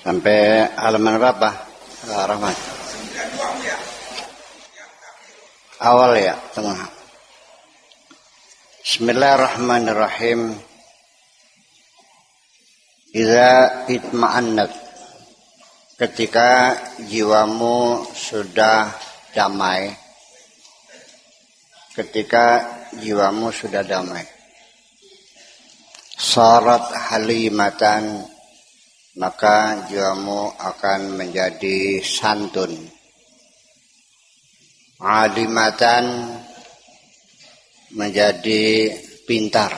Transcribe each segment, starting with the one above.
Sampai halaman berapa? Rahmat. Awal ya, tengah. Bismillahirrahmanirrahim. Idza itma'annat, ketika jiwamu sudah damai. Sarat halimatan, maka jiwamu akan menjadi santun. Alimatan, menjadi pintar.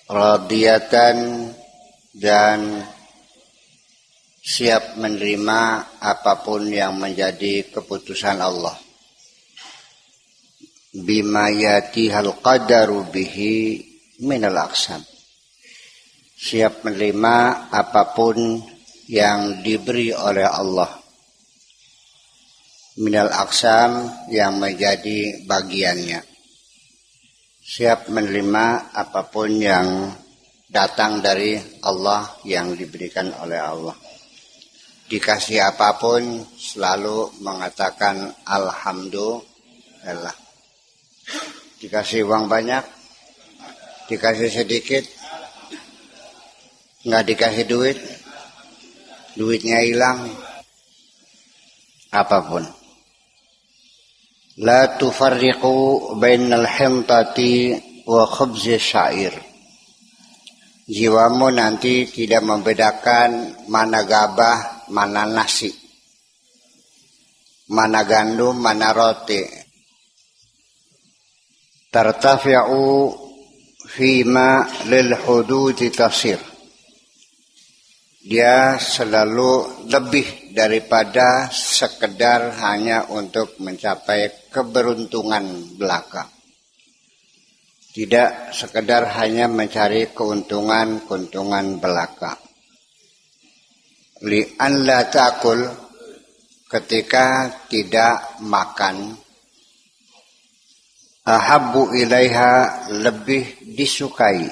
Radiyatan, dan siap menerima apapun yang menjadi keputusan Allah. Bima yatihal qadaru bihi minal aqsam, siap menerima apapun yang diberi oleh Allah. Minal aqsam, yang menjadi bagiannya. Siap menerima apapun yang datang dari Allah, yang diberikan oleh Allah. Dikasih apapun selalu mengatakan alhamdulillah. Dikasih uang banyak, dikasih sedikit, nggak dikasih duit, duitnya hilang, apapun. La tufarriqu bainal himtati wa khubzi syair. Jiwamu nanti tidak membedakan mana gabah, mana nasi, mana gandum, mana roti. Tartafi'u fima lil hududi tasir. Dia selalu lebih daripada sekedar hanya untuk mencapai keberuntungan belaka. Tidak sekedar hanya mencari keuntungan belaka. Li'an la ta'kul, ketika tidak makan. Ahabbu ilaiha, lebih disukai.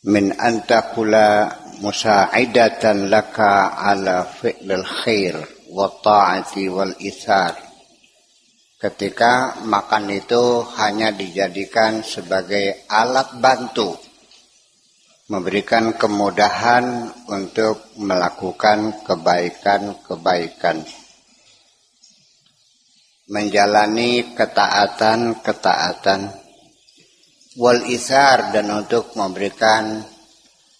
Min antakula musa'idatan laka ala fi'lil khair wa ta'ati wal ithar. Ketika makan itu hanya dijadikan sebagai alat bantu, memberikan kemudahan untuk melakukan kebaikan-kebaikan, menjalani ketaatan, wal ithar, dan untuk memberikan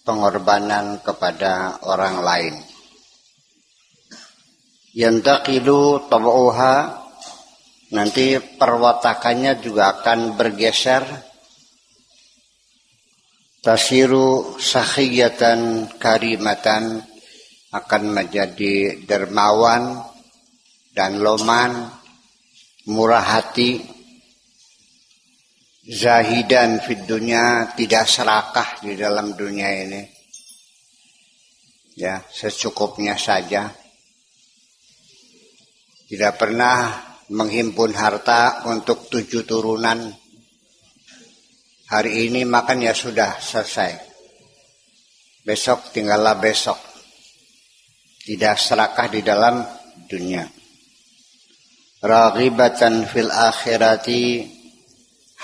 pengorbanan kepada orang lain. Yantaqilu tab'uha, nanti perwatakannya juga akan bergeser. Tasiru sakhiyatan karimatan, akan menjadi dermawan dan loman, murah hati. Zahidan fid dunya, tidak serakah di dalam dunia ini. Ya, secukupnya saja. Tidak pernah menghimpun harta untuk 7 turunan. Hari ini makan ya sudah selesai. Besok tinggallah besok. Tidak serakah di dalam dunia. Raghibatan fil akhirati,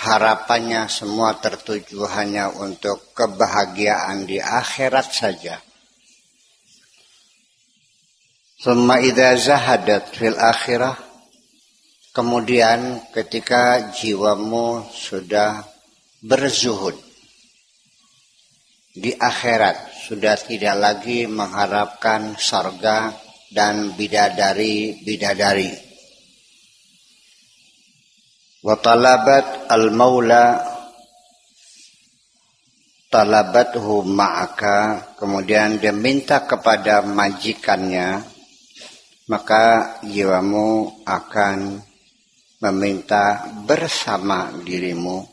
harapannya semua tertuju hanya untuk kebahagiaan di akhirat saja. Tsumma idza zahadat fil akhirah, kemudian ketika jiwamu sudah berzuhud di akhirat, sudah tidak lagi mengharapkan surga dan bidadari. Wa talabat al-maula, talabathu ma'aka, kemudian dia minta kepada majikannya, maka jiwamu akan meminta bersama dirimu.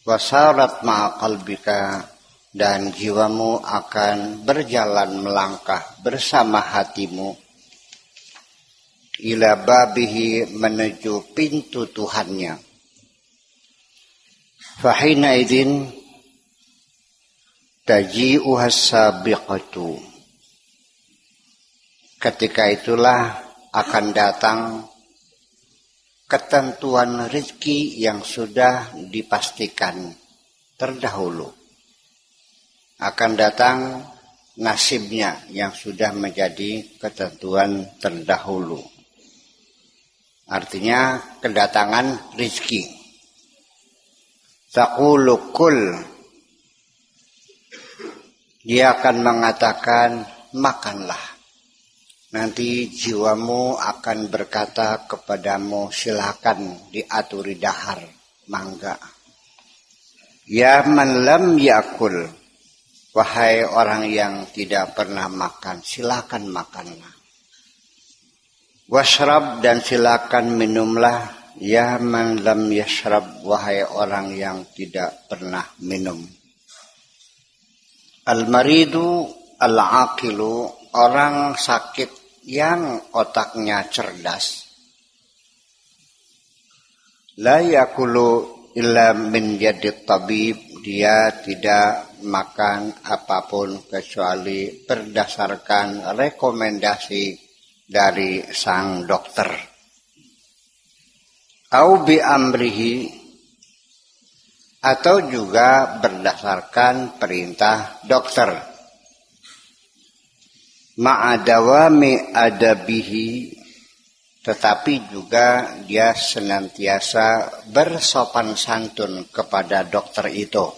Wasarat ma'a qalbika, dan jiwamu akan berjalan melangkah bersama hatimu. Ila babihi, menuju pintu Tuhannya. Fahina idin, taji'uha sabiqatu. Ketika itulah akan datang ketentuan rezeki yang sudah dipastikan terdahulu. Akan datang nasibnya yang sudah menjadi ketentuan terdahulu. Artinya kedatangan rezeki. Taqulu kul. Dia akan mengatakan makanlah. Nanti jiwamu akan berkata kepadamu, silakan diaturi dahar, mangga. Ya man lam yakul, wahai orang yang tidak pernah makan, silakan makanlah. Washrab, dan silakan minumlah. Ya man lam yashrab, wahai orang yang tidak pernah minum. Al-maridu al-aqilu, orang sakit yang otaknya cerdas. La yakulu illa min yadit tabib, dia tidak makan apapun kecuali berdasarkan rekomendasi dari sang dokter. Au bi amrihi, atau juga berdasarkan perintah dokter. Ma'adawami adabihi, tetapi juga dia senantiasa bersopan santun kepada dokter itu.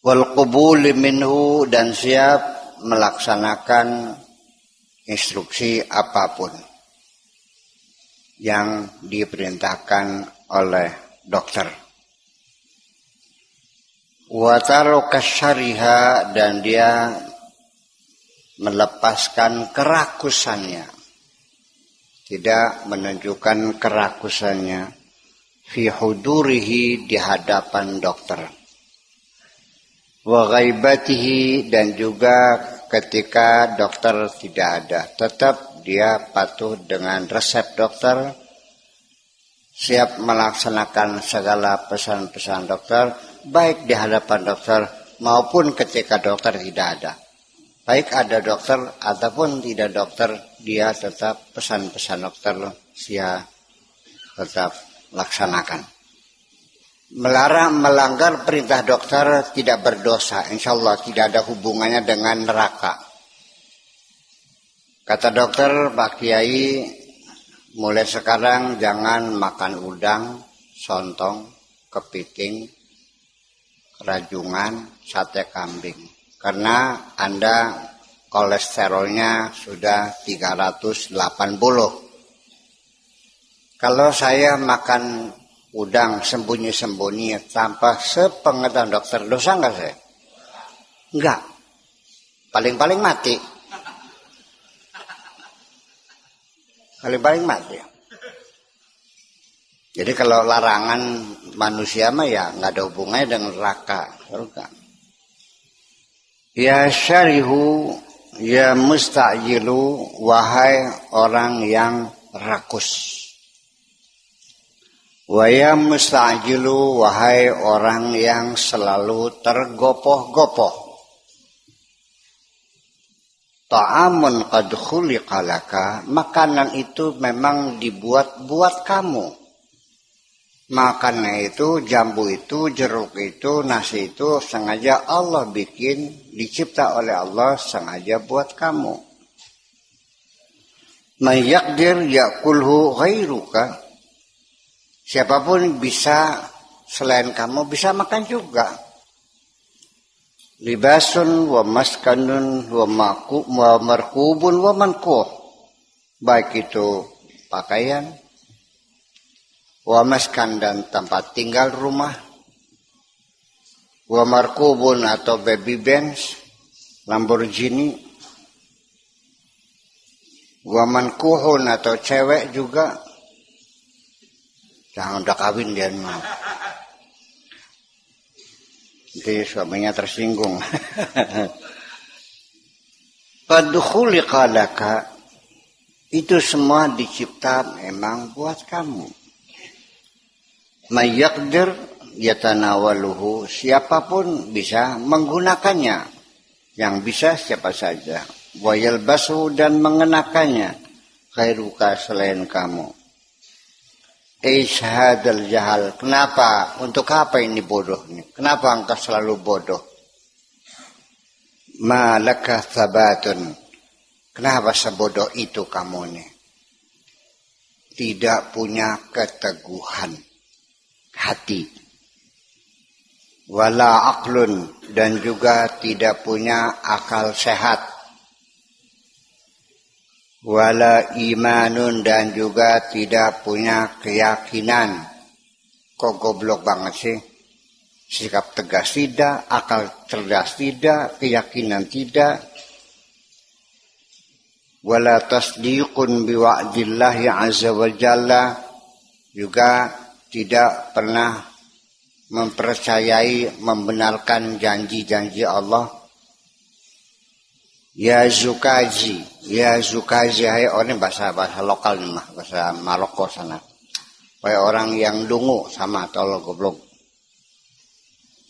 Wal qubuli minhu, dan siap melaksanakan instruksi apapun yang diperintahkan oleh dokter. Wa taraka syariha, dan dia melepaskan kerakusannya, tidak menunjukkan kerakusannya fi hudurihi, di hadapan dokter. Wa ghaibatihi, dan juga ketika dokter tidak ada, tetap dia patuh dengan resep dokter, siap melaksanakan segala pesan-pesan dokter, baik di hadapan dokter maupun ketika dokter tidak ada. Baik ada dokter ataupun tidak dokter, dia tetap pesan-pesan dokter dia tetap laksanakan. Melarang melanggar perintah dokter tidak berdosa, insya Allah tidak ada hubungannya dengan neraka. Kata dokter, Pak Kiai, mulai sekarang jangan makan udang, sontong, kepiting, rajungan, sate kambing. Karena Anda kolesterolnya sudah 380. Kalau saya makan udang sembunyi-sembunyi tanpa sepengetahuan dokter, dosa enggak saya? Enggak. Paling-paling mati. Paling-paling mati. Jadi kalau larangan manusia mah ya nggak ada hubungannya dengan neraka, surga. Ya syarihu, ya mustajilu, wahai orang yang rakus. Wa ya mustajilu, wahai orang yang selalu tergopoh-gopoh. Ta'amun qad khuliqa laka, makanan itu memang dibuat buat kamu. Makannya itu, jambu itu, jeruk itu, nasi itu sengaja Allah bikin, dicipta oleh Allah sengaja buat kamu. May yaqdir yakulhu ghairuka, siapapun bisa selain kamu bisa makan juga. Libasun wa maskanun wa markubun wa mankuh, baik itu pakaian, wa maskan dan tempat tinggal rumah, wa markubun atau baby Benz, Lamborghini, wa mankuhun atau cewek juga. Jangan udah kawin dia mah. Nanti suaminya tersinggung. Qad khuliqa laka, itu semua dicipta memang buat kamu. May yaqdir, yatanawaluhu, siapapun bisa menggunakannya. Yang bisa siapa saja. Wa yalbasu, dan mengenakannya. Khairuka, selain kamu. Ishadal jahal. Kenapa? Untuk apa ini bodoh ini? Kenapa engkau selalu bodoh? Malaka thabatun. Kenapa sebodoh itu kamu ini? Tidak punya keteguhan hati. Wala aqlun, dan juga tidak punya akal sehat. Wala imanun, dan juga tidak punya keyakinan. Kok goblok banget sih? Sikap tegas tidak, akal cerdas tidak, keyakinan tidak. Wala tasdiqun biwa'dillahi azza wa jalla, juga tidak pernah mempercayai, membenarkan janji-janji Allah. Ya Zukaji, hai orang bahasa lokal nih mah, bahasa Maroko sana. Kayak orang yang dungu sama tolol goblok.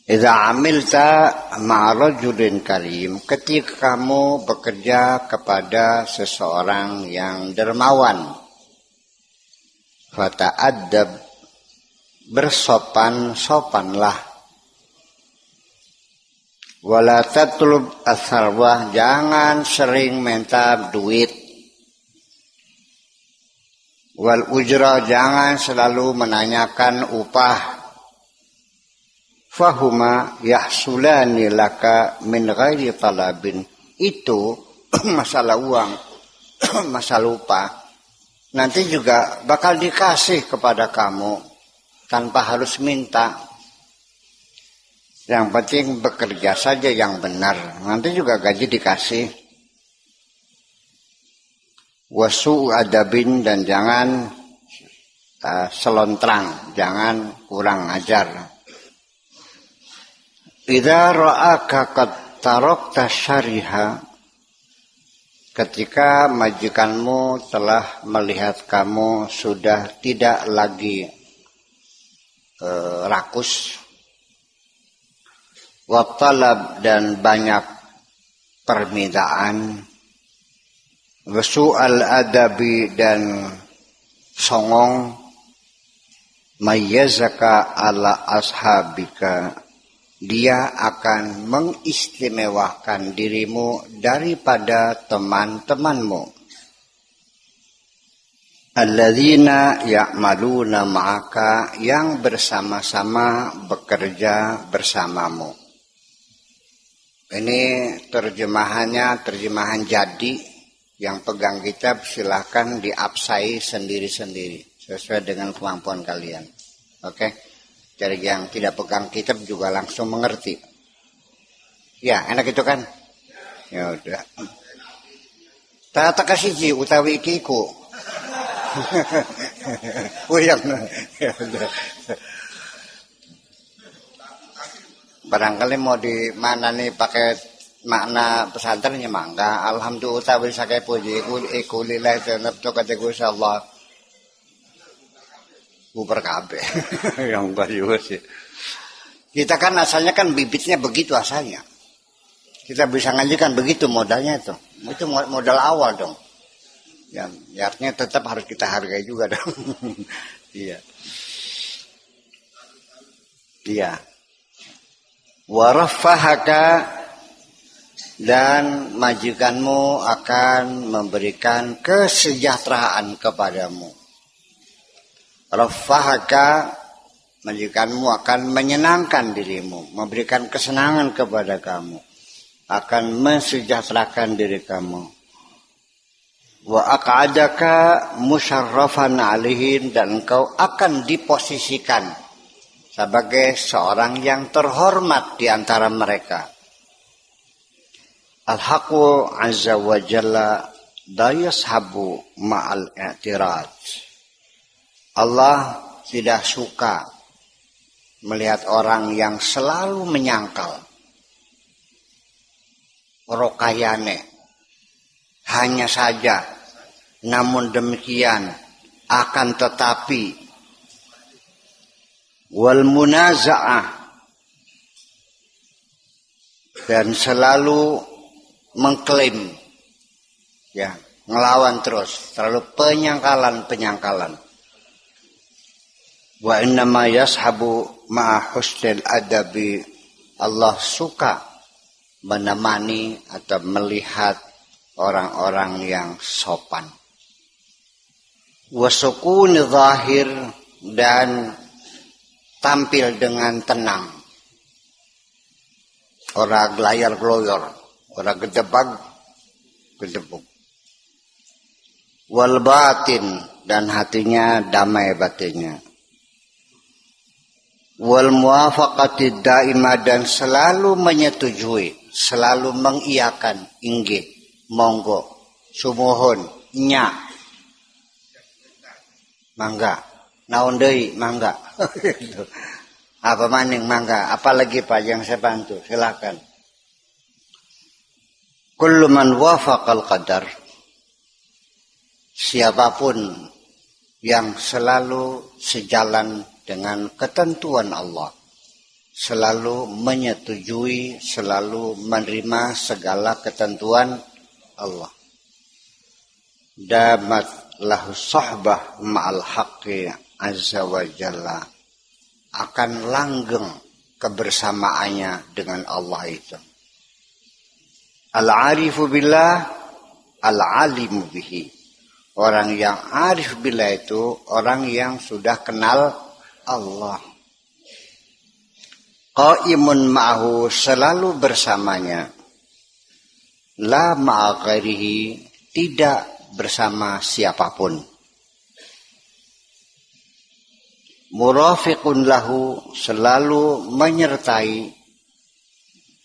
Idza amilta ma'rajulin karim, ketika kamu bekerja kepada seseorang yang dermawan, fata'addab, bersopan-sopanlah. Wala tatlub as-sarwah, jangan sering minta duit. Wal ujrah, jangan selalu menanyakan upah. Fahuma yahsulani laka min ghairi talabin. Itu masalah uang, masalah upah, nanti juga bakal dikasih kepada kamu tanpa harus minta. Yang penting bekerja saja yang benar, nanti juga gaji dikasih. Wasu adabin, dan jangan selontrang, jangan kurang ajar. Idza ra'aka qad tarakta syariha, ketika majikanmu telah melihat kamu sudah tidak lagi rakus, watalab, dan banyak permintaan, wasu'al adabi, dan songong, mayyazaka ala ashabika, dia akan mengistimewakan dirimu daripada teman-temanmu. Alladzina ya'maluna ma'aka, yang bersama-sama bekerja bersamamu. Ini terjemahannya terjemahan jadi. Yang pegang kitab silahkan diabsai sendiri-sendiri sesuai dengan kemampuan kalian. Oke? Jadi yang tidak pegang kitab juga langsung mengerti. Ya, enak itu kan? Ya udah. Tata kasih utawi ikiku. Uyang. Barangkali mau di mana nih pakai makna pesantrennya mangga. Alhamdulillah utawi sakai puji iku lillahi ta'ala kata Gusti Allah. Bubar kabeh. Yang bayu sih. Kita kan asalnya kan bibitnya begitu asalnya. Kita bisa ngajikan begitu modalnya itu. Itu modal awal dong. Ya, artinya tetap harus kita hargai juga dong. Iya. Iya. Warafahaka, dan majikanmu akan memberikan kesejahteraan kepadamu. Rafahaka, majikanmu akan menyenangkan dirimu, memberikan kesenangan kepada kamu, akan mensejahterakan diri kamu. Wa aq'adaka musyarrafan alihin, dan engkau akan diposisikan sebagai seorang yang terhormat di antara mereka. Al-haqqu azza wa jalla la yashabu ma'al i'tirad. Allah tidak suka melihat orang yang selalu menyangkal. Rokayane. Hanya saja, namun demikian, akan tetapi, wal munaza'ah, dan selalu mengklaim, ya, ngelawan terus, selalu penyangkalan. Wa innama yashabu ma'a husnil adabi, Allah suka menemani atau melihat orang-orang yang sopan. Wa sukuni zahir, dan tampil dengan tenang. Orang gelayar gloyor, orang gedebug. Wal batin, dan hatinya damai batinnya. Wal muwafaqati daimah, dan selalu menyetujui, selalu mengiyakan, inggih, monggo, sumuhun, nya, mangga, naon deui, mangga. Apa maning mangga, apalagi Pak yang saya bantu, silakan. Kullu man wafaqal qadar, siapapun yang selalu sejalan dengan ketentuan Allah, selalu menyetujui, selalu menerima segala ketentuan Allah, damat lahu sohbah ma'al haqqi azza wa jalla, akan langgeng kebersamaannya dengan Allah itu. Al-arifu billah, al-alimu bihi. Orang yang arif billah itu orang yang sudah kenal Allah. Qaimun ma'ahu, selalu bersamanya. La ma'a ghairihi, tidak bersama siapapun. Murafiqun lahu, selalu menyertai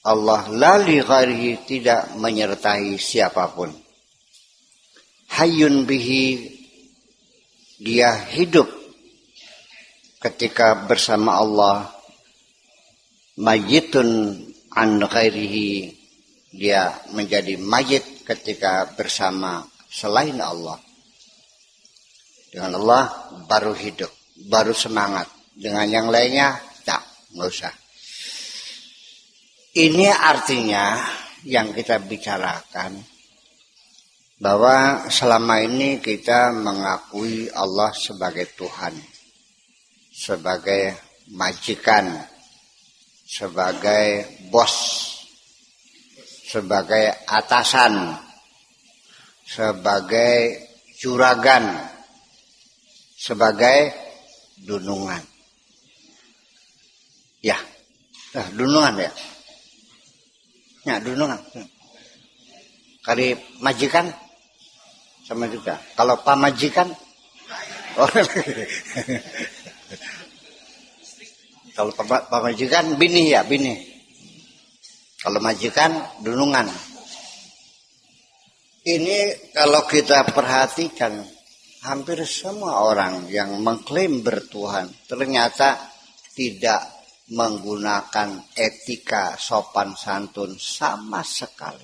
Allah. La li ghairihi, tidak menyertai siapapun. Hayyun bihi, dia hidup ketika bersama Allah. Mayyitun an ghairihi, dia menjadi mayit ketika bersama selain Allah. Dengan Allah baru hidup, baru semangat. Dengan yang lainnya nggak usah. Ini artinya yang kita bicarakan, bahwa selama ini kita mengakui Allah sebagai Tuhan, sebagai majikan, sebagai bos, sebagai atasan, sebagai juragan, sebagai dunungan. Ya, dunungan ya. Ya, dunungan. Kali majikan sama juga. Kalau pamajikan, oh, kalau pamajikan bini ya, bini. Kalau majikan dunungan. Ini kalau kita perhatikan, hampir semua orang yang mengklaim bertuhan ternyata tidak menggunakan etika sopan santun sama sekali.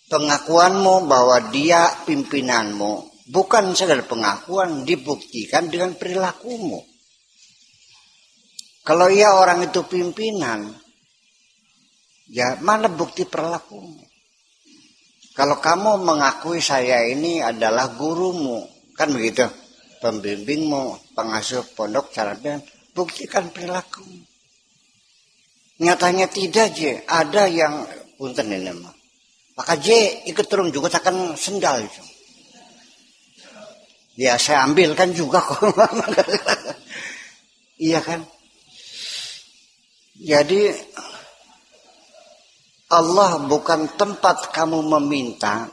Pengakuanmu bahwa dia pimpinanmu bukan sekedar pengakuan, dibuktikan dengan perilakumu. Kalau ia orang itu pimpinan, ya mana bukti perilakumu? Kalau kamu mengakui saya ini adalah gurumu, kan begitu, pembimbingmu, pengasuh pondok, cara buktikan perilakumu. Nyatanya tidak, je. Ada yang punten ini mah. Maka je ikut turun juga takkan sendal itu. Ya saya ambilkan juga kok. Iya kan? Jadi Allah bukan tempat kamu meminta,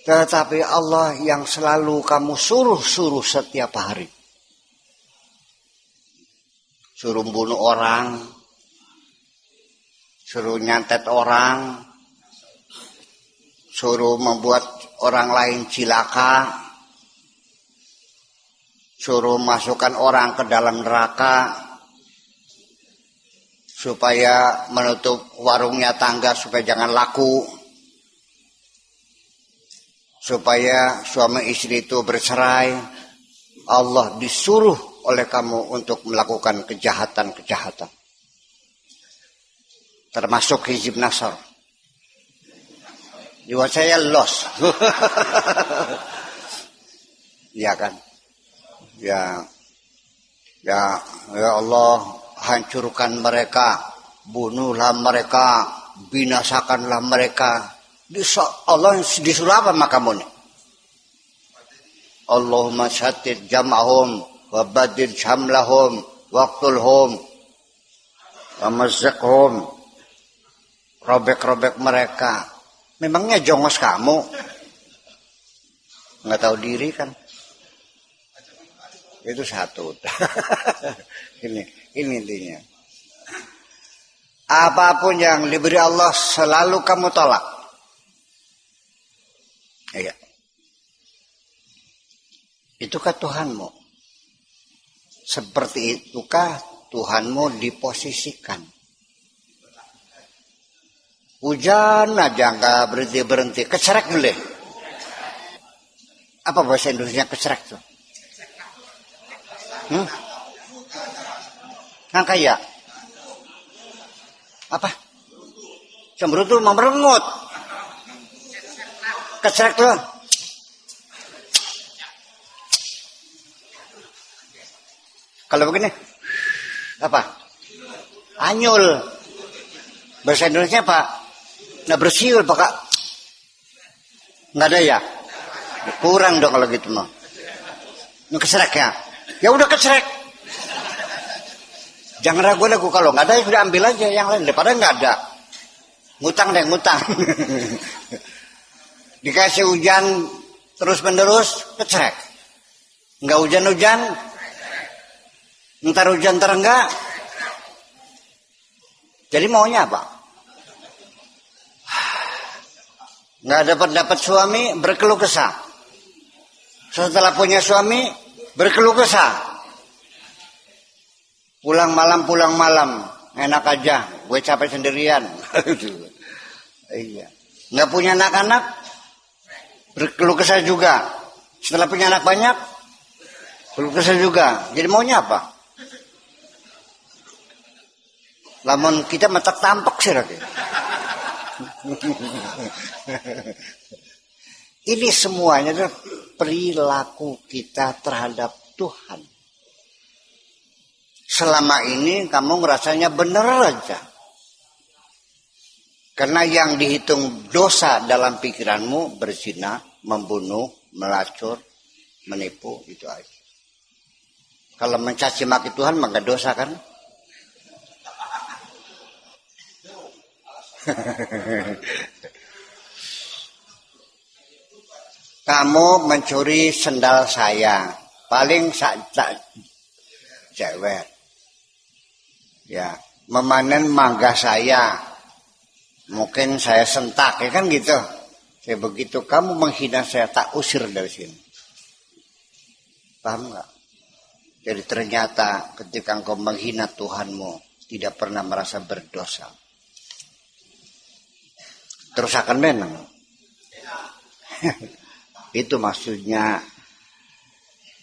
tetapi Allah yang selalu kamu suruh setiap hari. Suruh bunuh orang, suruh nyantet orang, suruh membuat orang lain cilaka, suruh masukkan orang ke dalam neraka, supaya menutup warungnya tangga supaya jangan laku, supaya suami istri itu bercerai. Allah disuruh oleh kamu untuk melakukan kejahatan-kejahatan. Termasuk Hizib Nasr. Jiwa saya los. Ya kan? Ya Allah, hancurkan mereka, bunuhlah mereka, binasakanlah mereka. Allah disuruh apa makamu nih? Allahumma syatid jam'ahum wa badid syamlahum waqtulhum wa mazziqhum. Robek-robek mereka. Memangnya jongos kamu? Nggak tahu diri kan? Itu satu. ini intinya. Apapun yang diberi Allah selalu kamu tolak. Iya. Itukah Tuhanmu? Seperti itukah Tuhanmu diposisikan? Hujan aja nggak berhenti, kecerek dulu deh. Apa bahasa Indonesia kecerek tuh? Kan kayak apa? Cemberut tuh memerengut. Kecerek tuh. Kalau begini, apa? Anyul. Bahasa Indonesia apa? Nah bersiul Pak. Nggak ada ya? Kurang dong kalau gitu mah. Ini keserek ya? Ya udah keserek. Jangan ragu-ragu, kalau nggak ada ya sudah ambil aja yang lain daripada nggak ada. Ngutang deh, ngutang. Dikasih hujan terus-menerus keserek. Nggak hujan-hujan, ntar hujan ntar enggak. Jadi maunya apa? Nggak dapat suami, berkeluh kesah. Setelah punya suami, berkeluh kesah. Pulang malam, enak aja, gue capek sendirian. Iya. Nggak punya anak-anak, berkeluh kesah juga. Setelah punya anak banyak, berkeluh kesah juga. Jadi maunya apa? Lamun kita matak tampak sih lagi. Ini semuanya adalah perilaku kita terhadap Tuhan. Selama ini kamu ngerasanya benar aja. Karena yang dihitung dosa dalam pikiranmu berzina, membunuh, melacur, menipu, itu aja. Kalau mencaci maki Tuhan maka dosa kan? Kamu mencuri sendal saya, paling cewek. Ya, memanen mangga saya, mungkin saya sentak, ya kan gitu. Saya begitu kamu menghina saya, tak usir dari sini. Paham nggak? Jadi ternyata ketika engkau menghina Tuhanmu, tidak pernah merasa berdosa. Terus akan menang. Itu maksudnya.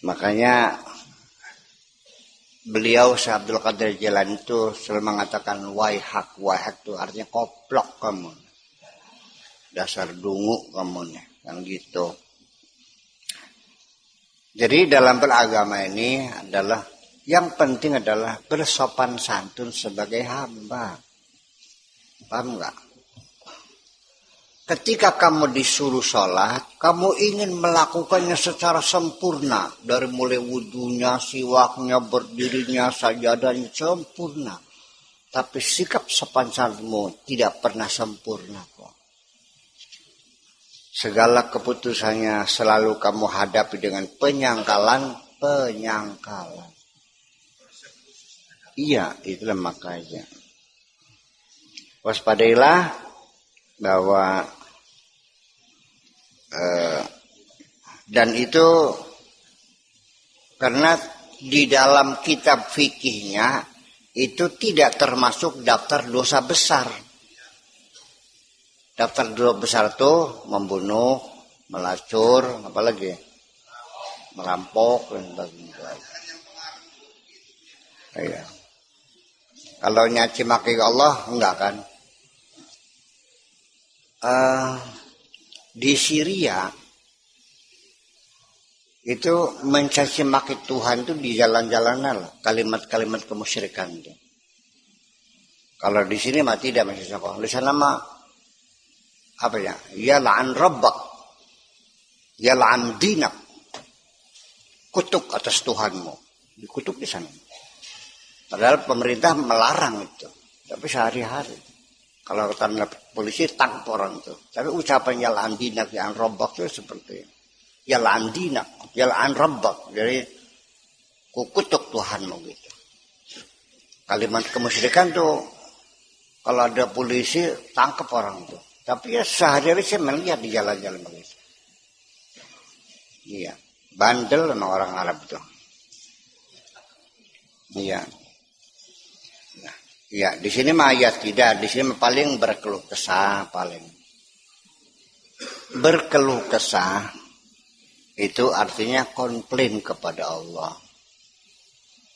Makanya beliau Syekh Abdul Qadir Jailani itu selalu mengatakan waihak itu artinya koplok kamu. Dasar dungu kamu nih, yang gitu. Jadi dalam beragama ini adalah yang penting adalah bersopan santun sebagai hamba. Paham nggak? Ketika kamu disuruh sholat, kamu ingin melakukannya secara sempurna. Dari mulai wudunya, siwaknya, berdirinya, sajadahnya, sempurna. Tapi sikap sopan santunmu tidak pernah sempurna kok. Segala keputusannya selalu kamu hadapi dengan penyangkalan. Iya, itulah makanya. Waspadailah bahwa dan itu karena di dalam kitab fikihnya itu tidak termasuk daftar dosa besar. Daftar dosa besar itu membunuh, melacur, apalagi merampok dan sebagainya. Iya. Kalau nyaci maki Allah enggak kan? Di Syria itu mencaci maki Tuhan itu di jalan-jalanan, kalimat-kalimat kemusyrikan itu. Kalau di sini mah tidak, masih sama. Di sana mah apa ya? Ya la'an rabbak, ya la'an dinak, kutuk atas Tuhanmu, dikutuk di sana. Padahal pemerintah melarang itu, tapi sehari-hari. Kalau karena polisi tangkap orang itu. Tapi ucapan ya la'an dinak, ya la'an rabbak itu seperti ya la'an dinak, ya la'an rabbak. Jadi kukutuk Tuhanmu gitu. Kalimat kemusyrikan tuh kalau ada polisi tangkap orang itu. Tapi ya sehari-hari saya melihat di jalan-jalan begitu. Iya, bandel sama orang Arab itu. Iya. Nah, iya, di sini mah ya tidak, di sini paling berkeluh kesah paling. Berkeluh kesah itu artinya komplain kepada Allah.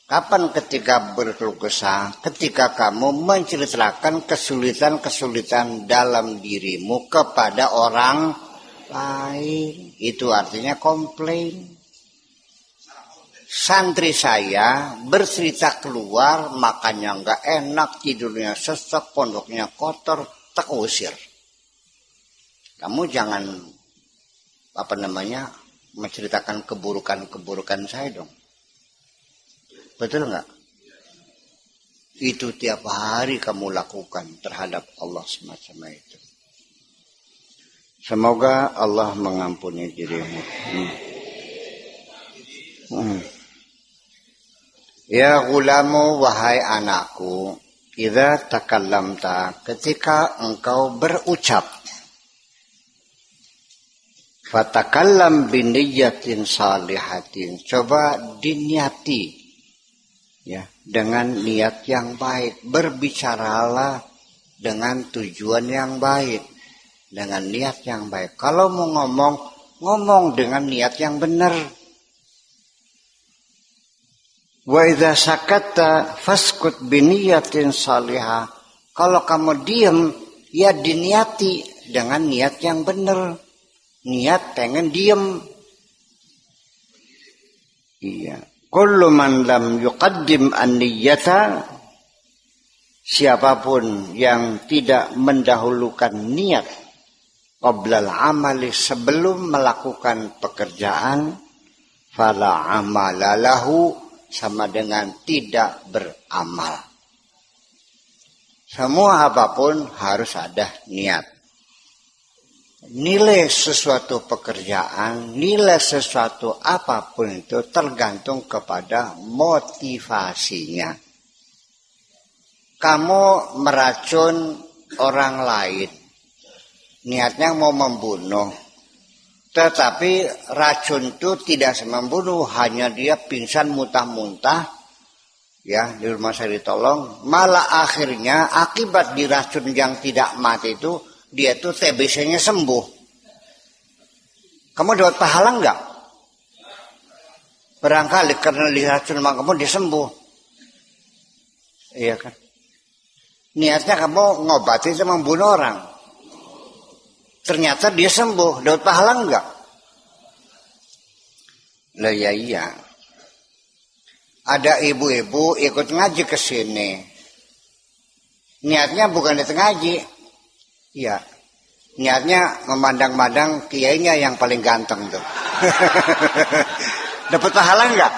Kapan ketika berkeluh kesah? Ketika kamu menceritakan kesulitan-kesulitan dalam dirimu kepada orang lain. Itu artinya komplain. Santri saya bercerita keluar, makannya enggak enak, tidurnya sesak, pondoknya kotor, tak usir. Kamu jangan menceritakan keburukan-keburukan saya dong. Betul enggak? Itu tiap hari kamu lakukan terhadap Allah semacam itu. Semoga Allah mengampuni dirimu. Ya gulamu, wahai anakku, idza takallamta, ketika engkau berucap, fatakallam biniyyatin salihatin, coba diniati ya, dengan niat yang baik. Berbicaralah dengan tujuan yang baik, dengan niat yang baik. Kalau mau ngomong dengan niat yang benar. Wa idza sakatta faskut biniyatin salihah. Kalau kamu diam, ya diniati dengan niat yang benar. Niat pengen diam. Iya. Kullu man lam yuqaddim an-niyyata, siapapun yang tidak mendahulukan niat qablal amali, sebelum melakukan pekerjaan, fala amala lahu, sama dengan tidak beramal. Semua apapun harus ada niat. Nilai sesuatu pekerjaan, nilai sesuatu apapun itu tergantung kepada motivasinya. Kamu meracun orang lain, niatnya mau membunuh, tetapi racun itu tidak membunuh, hanya dia pingsan muntah-muntah, ya di rumah saya ditolong, malah akhirnya akibat diracun yang tidak mati itu, dia tuh TBC-nya sembuh. Kamu dapat pahala enggak? Barangkali karena diracun sama kamu dia sembuh. Iya kan? Niatnya kamu ngobati sama membunuh orang. Ternyata dia sembuh, dapat pahala enggak? Lah ya iya. Ada ibu-ibu ikut ngaji ke sini. Niatnya bukan itu ngaji. Ya, niatnya memandang-mandang kiainya yang paling ganteng tuh. Dapat pahala enggak?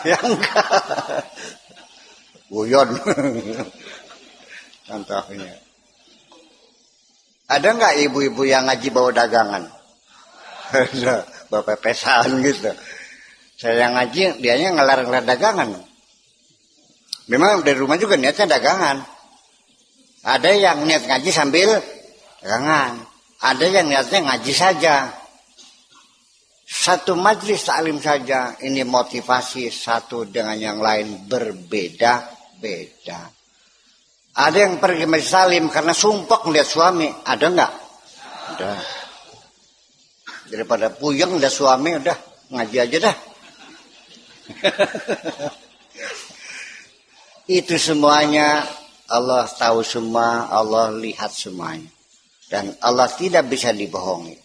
Ya enggak. Guyon. Contohnya. Ada enggak ibu-ibu yang ngaji bawa dagangan? Bawa pepesan gitu. Saya yang ngaji, dianya ngelarang dagangan. Memang dari rumah juga niatnya dagangan. Ada yang niat ngaji sambil dagangan. Ada yang niatnya ngaji saja. Satu majelis taklim saja. Ini motivasi satu dengan yang lain berbeda-beda. Ada yang pergi majelis taklim karena sumpah melihat suami. Ada enggak? Ada. Daripada puyeng lihat suami, udah ngaji aja dah. Itu semuanya Allah tahu semua, Allah lihat semuanya. Dan Allah tidak bisa dibohongi.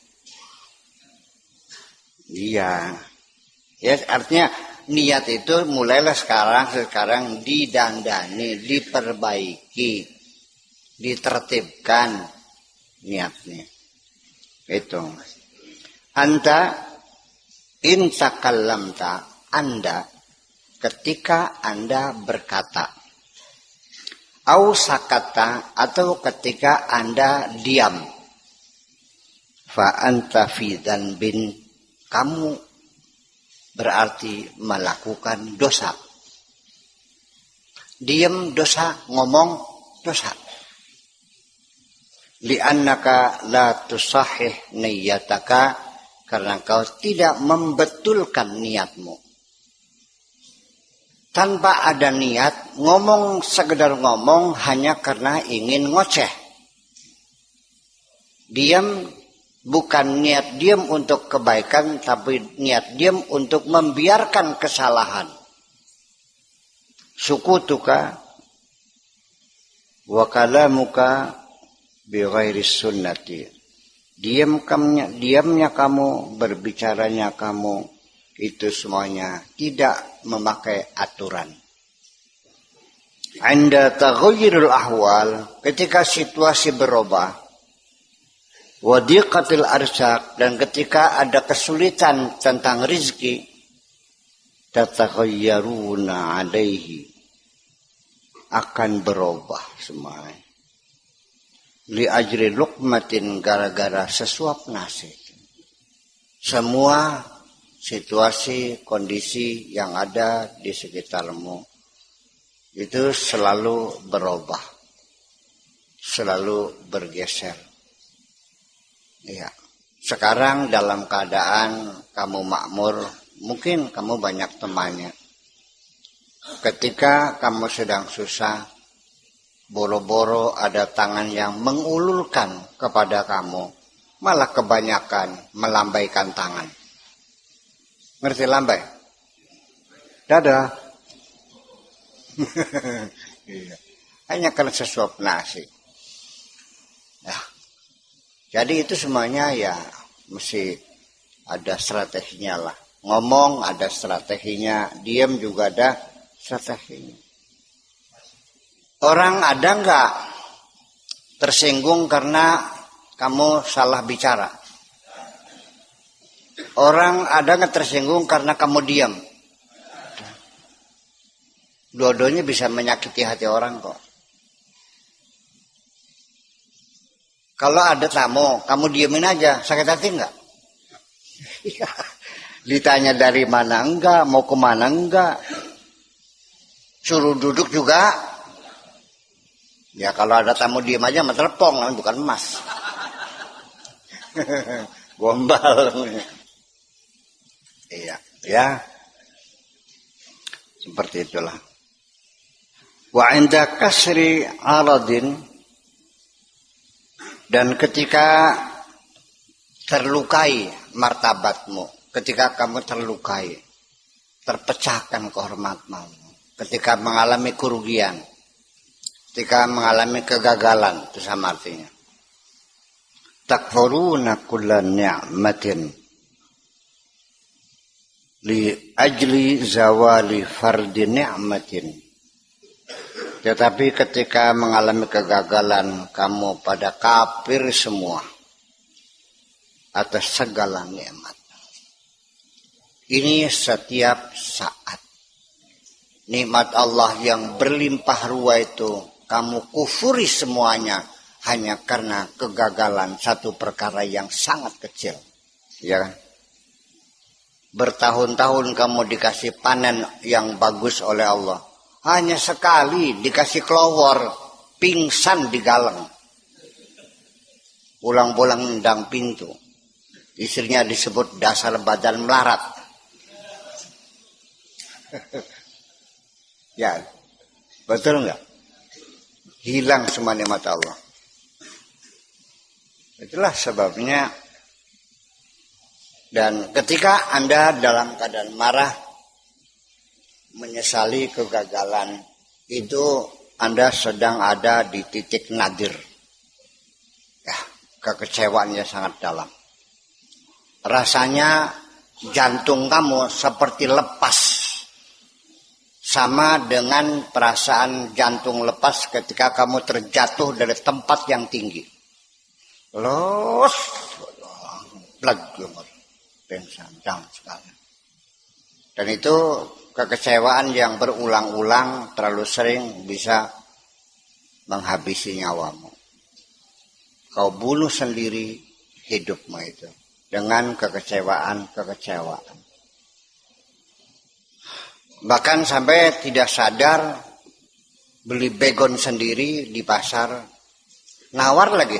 Iya. Ya, artinya niat itu mulailah sekarang didandani, diperbaiki, ditertibkan niatnya. Itu. Anta in takallamta, Anda ketika Anda berkata, au sakata, atau ketika Anda diam, fa anta fi dzanbin, kamu berarti melakukan dosa. Diam dosa, ngomong dosa. Li'annaka la tusahih niyyataka, karena kau tidak membetulkan niatmu. Tanpa ada niat, ngomong sekedar ngomong hanya karena ingin ngoceh. Diam bukan niat diam untuk kebaikan, tapi niat diam untuk membiarkan kesalahan. Sukutuka wa kalamuka bi ghairi sunnati. Diamnya kamu, berbicaranya kamu, itu semuanya tidak memakai aturan. Anda taghayyurul ahwal, ketika situasi berubah, wadiqatil arsyak, dan ketika ada kesulitan tentang rizki, tataghayyaruna alaihi, akan berubah semuanya. Li ajri luqmatin, gara-gara sesuap nasi. Semua situasi, kondisi yang ada di sekitarmu itu selalu berubah, selalu bergeser. Ya. Sekarang dalam keadaan kamu makmur, mungkin kamu banyak temannya. Ketika kamu sedang susah, boro-boro ada tangan yang mengulurkan kepada kamu, malah kebanyakan melambaikan tangan. Ngerti lambai? Dadah. Iya. Hanya karena sesuap nasi. Nah, jadi itu semuanya ya mesti ada strateginya lah. Ngomong ada strateginya, diam juga ada strateginya. Orang ada nggak tersinggung karena kamu salah bicara? Orang ada nggak tersinggung karena kamu diam? Dua-duanya bisa menyakiti hati orang kok. Kalau ada tamu, kamu diamin aja, sakit hati nggak? Ditanya dari mana enggak, mau kemana enggak, suruh duduk juga. Ya kalau ada tamu diam aja sama telepon, bukan emas. Gombal. Iya, ya. Seperti itulah. Wa inda kasri aradin, dan ketika terlukai martabatmu, ketika kamu terlukai, terpecahkan kehormatanmu, ketika mengalami kerugian, ketika mengalami kegagalan, itu sama artinya. Takfuruna kullan ni'matin li ajli zawali fardi ni'matin. Tetapi ketika mengalami kegagalan, kamu pada kafir semua atas segala nikmat. Ini setiap saat. Nikmat Allah yang berlimpah ruah itu kamu kufuri semuanya hanya karena kegagalan satu perkara yang sangat kecil. Ya kan? Bertahun-tahun kamu dikasih panen yang bagus oleh Allah. Hanya sekali dikasih kelowor, pingsan di galang. Pulang-pulang nendang pintu. Istrinya disebut dasar badan melarat. Ya, betul enggak? Hilang semua nikmat Allah. Itulah sebabnya. Dan ketika Anda dalam keadaan marah, menyesali kegagalan, itu Anda sedang ada di titik nadir. Ya, kekecewaannya sangat dalam. Rasanya jantung kamu seperti lepas. Sama dengan perasaan jantung lepas ketika kamu terjatuh dari tempat yang tinggi. Los, pingsan, sekali. Dan itu kekecewaan yang berulang-ulang terlalu sering bisa menghabisi nyawamu. Kau bunuh sendiri hidupmu itu dengan kekecewaan. Bahkan sampai tidak sadar beli begon sendiri di pasar, nawar lagi.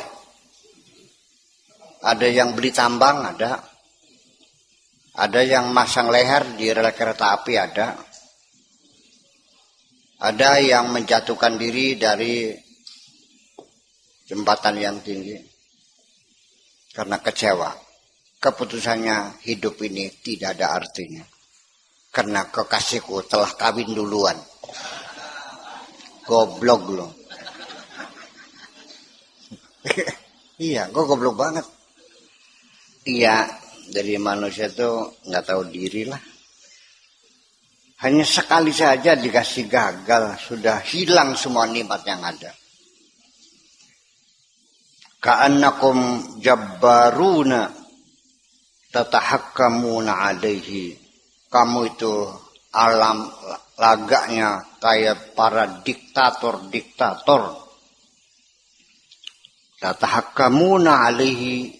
Ada yang beli tambang, ada yang masang leher di rel kereta api, ada yang menjatuhkan diri dari jembatan yang tinggi karena kecewa. Keputusannya hidup ini tidak ada artinya. Karena kekasihku telah kawin duluan. Goblok lo. Iya, gue goblok banget. Iya, dari manusia tuh nggak tahu diri lah. Hanya sekali saja dikasih gagal, sudah hilang semua nikmat yang ada. Ka'annakum jabbaruna tatahakkamuna alaihi. Kamu itu alam lagaknya kayak para diktator. Tatahakkamuna alaihi,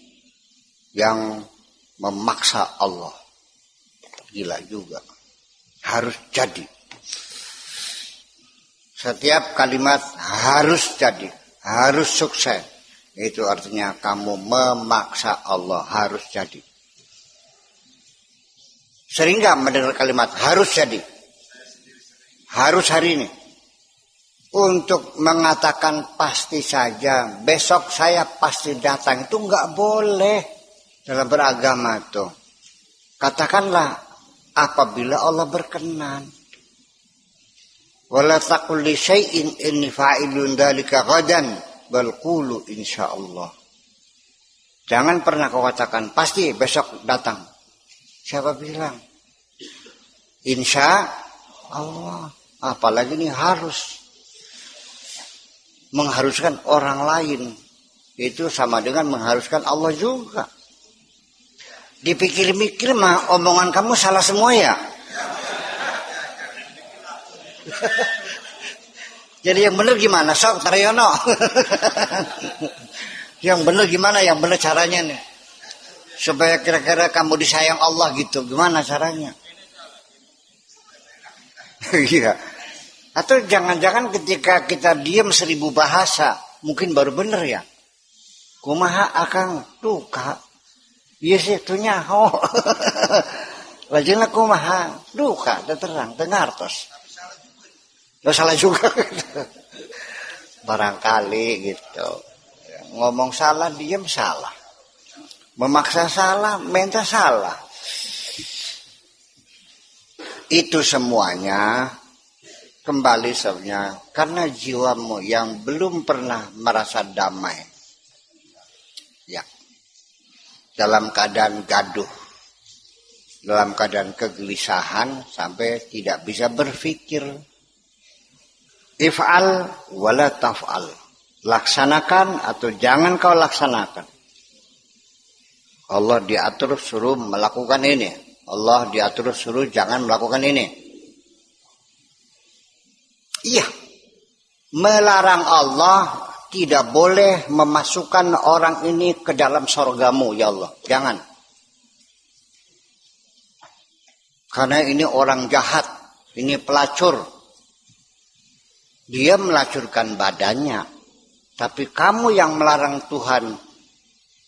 yang memaksa Allah. Gila juga. Harus jadi. Setiap kalimat harus jadi. Harus sukses. Itu artinya kamu memaksa Allah. Harus jadi. Sering gak mendengar kalimat harus jadi? Harus hari ini. Untuk mengatakan pasti saja, besok saya pasti datang, itu gak boleh dalam beragama tuh. Katakanlah apabila Allah berkenan. Wala taqul li syai'in inni fa'ilun dzalika ghadan bal qulu insyaallah. Jangan pernah kau katakan pasti besok datang. Siapa bilang? Insya Allah. Apalagi ini harus. Mengharuskan orang lain. Itu sama dengan mengharuskan Allah juga. Dipikir-mikir mah omongan kamu salah semua ya. Jadi yang benar gimana? Sok Taryono. Yang benar gimana? Yang benar caranya nih. Supaya kira-kira kamu disayang Allah gitu. Gimana caranya? Iya. Atau jangan-jangan ketika kita diam 1000 bahasa. Mungkin baru bener ya. Kumaha akang duka. Iya sih itunya. Oh. Lajengna kumaha duka. Terang. Tengartos. Salah juga. Barangkali gitu. Ngomong salah, diam salah. Memaksa salah, minta salah. Itu semuanya kembali sebenarnya karena jiwamu yang belum pernah merasa damai. Ya. Dalam keadaan gaduh. Dalam keadaan kegelisahan sampai tidak bisa berpikir. If'al wala taf'al. Laksanakan atau jangan kau laksanakan. Allah diatur suruh melakukan ini. Allah diatur suruh jangan melakukan ini. Iya. Melarang Allah tidak boleh memasukkan orang ini ke dalam surgamu ya Allah. Jangan. Karena ini orang jahat. Ini pelacur. Dia melacurkan badannya. Tapi kamu yang melarang Tuhan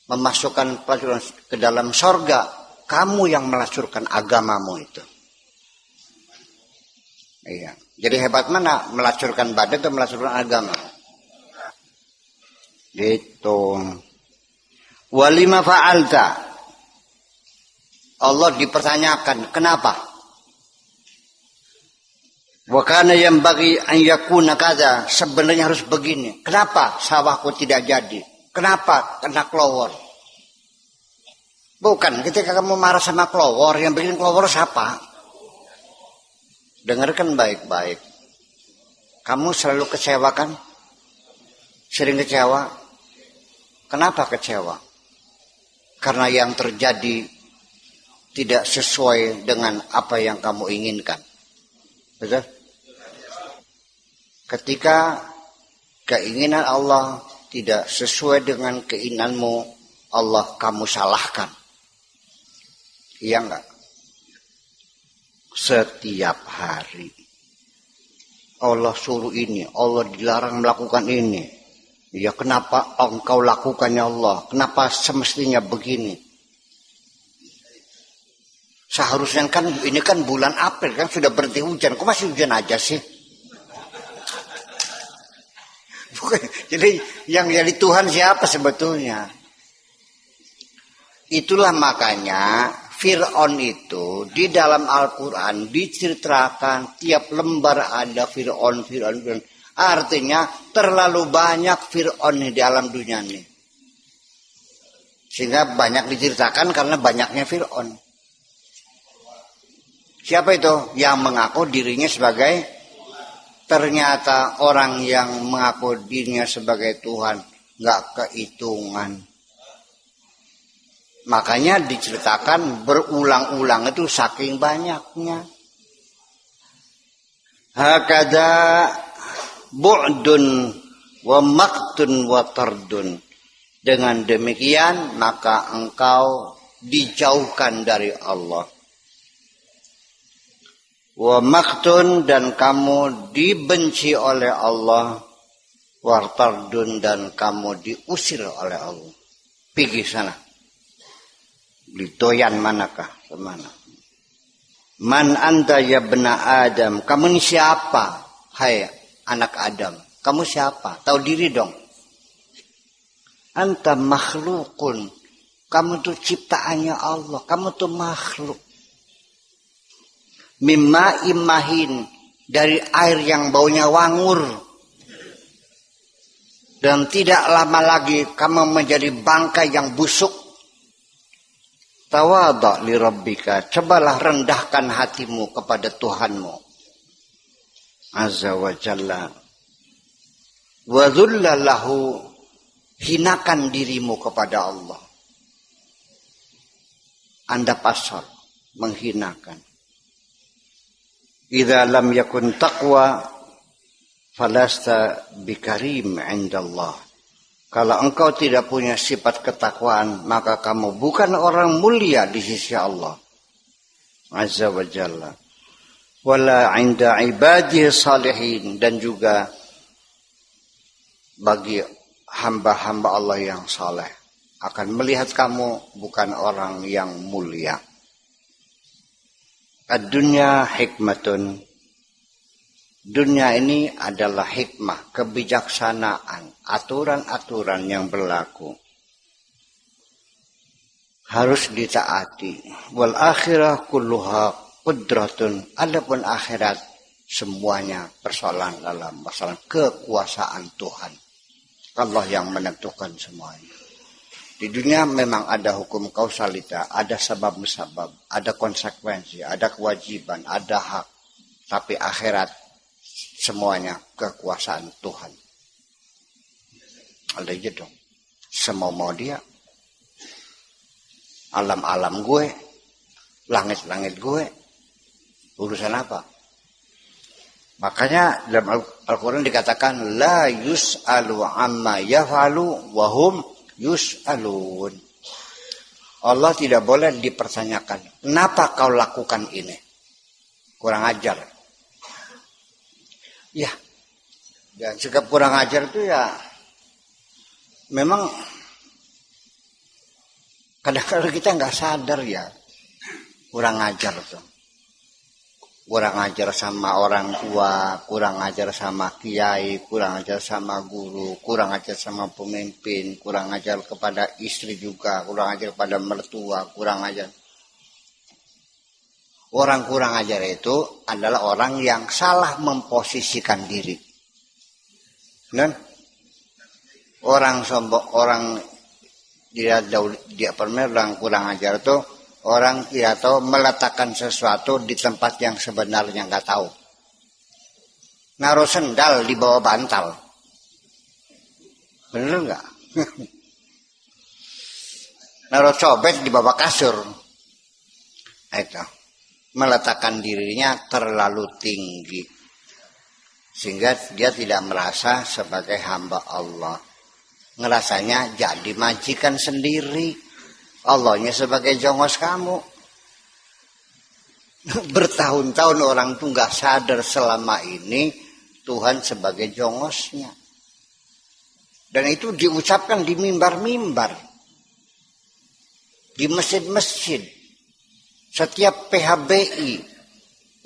memasukkan pelacuran ke dalam sorga, kamu yang melacurkan agamamu itu. Iya. Jadi hebat mana melacurkan badan atau melacurkan agama? Gitu. Walima fa'alta. Allah dipertanyakan, kenapa? Wa kana yanbaghi an yakuna kadza, sebenarnya harus begini. Kenapa sawahku tidak jadi? Kenapa kena kelowor? Bukan, ketika kamu marah sama kelowor, yang bikin kelowor siapa? Dengarkan baik-baik. Kamu selalu kecewa kan? Sering kecewa. Kenapa kecewa? Karena yang terjadi tidak sesuai dengan apa yang kamu inginkan. Betul? Ketika keinginan Allah tidak sesuai dengan keinginanmu, Allah kamu salahkan. Iya enggak? Setiap hari. Allah suruh ini, Allah dilarang melakukan ini. Ya kenapa engkau lakukan ya Allah? Kenapa semestinya begini? Seharusnya kan ini kan bulan April kan sudah berhenti hujan. Kok masih hujan aja sih? Jadi yang jadi Tuhan siapa sebetulnya? Itulah makanya Fir'aun itu di dalam Al-Quran diceritakan tiap lembar ada Fir'aun. Artinya terlalu banyak Fir'aun di alam dunia ini. Sehingga banyak diceritakan karena banyaknya Fir'aun. Siapa itu? Yang mengaku dirinya sebagai, ternyata orang yang mengaku dirinya sebagai Tuhan nggak kehitungan. Makanya diceritakan berulang-ulang itu saking banyaknya. Hakada bu'dun wa maktun wa tardun. Dengan demikian maka engkau dijauhkan dari Allah. Wa maktun, dan kamu dibenci oleh Allah. Wa tardun, dan kamu diusir oleh Allah. Pergi sana. Litoyan manakah? Kemana? Man anta ya bena Adam. Kamu ini siapa? Hai anak Adam. Kamu siapa? Tahu diri dong. Anta makhlukun. Kamu tuh ciptaannya Allah. Kamu tuh makhluk. Mimma imahin. Dari air yang baunya wangur. Dan tidak lama lagi kamu menjadi bangkai yang busuk. Tawadha li rabbika, cobalah rendahkan hatimu kepada Tuhanmu azza wa jalla. Wa dhulla lahu, hinakan dirimu kepada Allah. Anda pasal menghinakan. Idza lam yakun taqwa falasta bikarim indallah. Kalau engkau tidak punya sifat ketakwaan, maka kamu bukan orang mulia di sisi Allah azza wa jalla. Wala 'inda ibadihi salihin, dan juga bagi hamba-hamba Allah yang saleh akan melihat kamu bukan orang yang mulia. Ad-dunya hikmatun. Dunia ini adalah hikmah, kebijaksanaan, aturan-aturan yang berlaku. Harus ditaati. Wal akhirah kulluha qudratun. Adapun akhirat semuanya persoalan dalam masalah kekuasaan Tuhan. Allah yang menentukan semuanya. Di dunia memang ada hukum kausalita, ada sebab-musabab, ada konsekuensi, ada kewajiban, ada hak. Tapi akhirat semuanya kekuasaan Tuhan. Ada aja dong. Semau-mau dia. Alam-alam gue. Langit-langit gue. Urusan apa? Makanya dalam Al-Quran dikatakan la yus'alu amma yaf'alu wahum yus'alun. Allah tidak boleh dipertanyakan. Kenapa kau lakukan ini? Kurang ajar. Ya, dan sikap kurang ajar itu ya memang kadang-kadang kita nggak sadar ya kurang ajar tuh. Kurang ajar sama orang tua, kurang ajar sama kiai, kurang ajar sama guru, kurang ajar sama pemimpin, kurang ajar kepada istri juga, kurang ajar kepada mertua, kurang ajar. Orang kurang ajar itu adalah orang yang salah memposisikan diri. Dan orang sombong, orang dia orang kurang ajar itu orang tidak tahu meletakkan sesuatu di tempat yang sebenarnya nggak tahu. Naruh sendal di bawah bantal, bener nggak? Naruh cobek di bawah kasur, itu meletakkan dirinya terlalu tinggi sehingga dia tidak merasa sebagai hamba Allah. Ngerasanya jadi majikan sendiri, Allahnya sebagai jongos kamu. Bertahun-tahun orang tuh nggak sadar selama ini Tuhan sebagai jongosnya. Dan itu diucapkan di mimbar-mimbar, di masjid-masjid. Setiap PHBI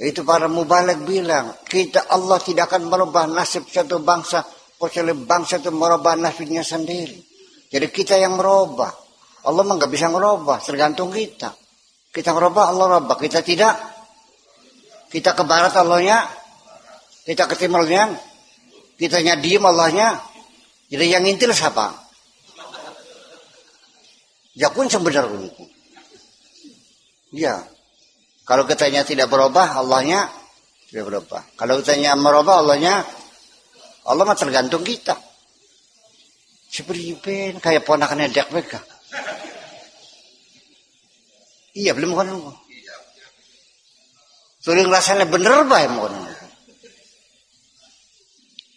itu para mubaligh bilang, kita Allah tidak akan merubah nasib satu bangsa kecuali bangsa itu merubah nasibnya sendiri. Jadi kita yang merubah. Allah mah nggak bisa merubah, tergantung kita. Kita merubah, Allah merubah. Kita tidak. Kita ke barat Allahnya, kita ke timurnya, kitanya diem Allahnya. Jadi yang intil siapa? Ya pun sebenarnya. Ya. Kalau kitanya tidak berubah, Allahnya tidak berubah. Kalau kitanya merubah, Allahnya, Allah mah tergantung kita. Seperti kayak ponakannya Dek Beka. Iya, belum kan? Turing rasanya bener bah emang.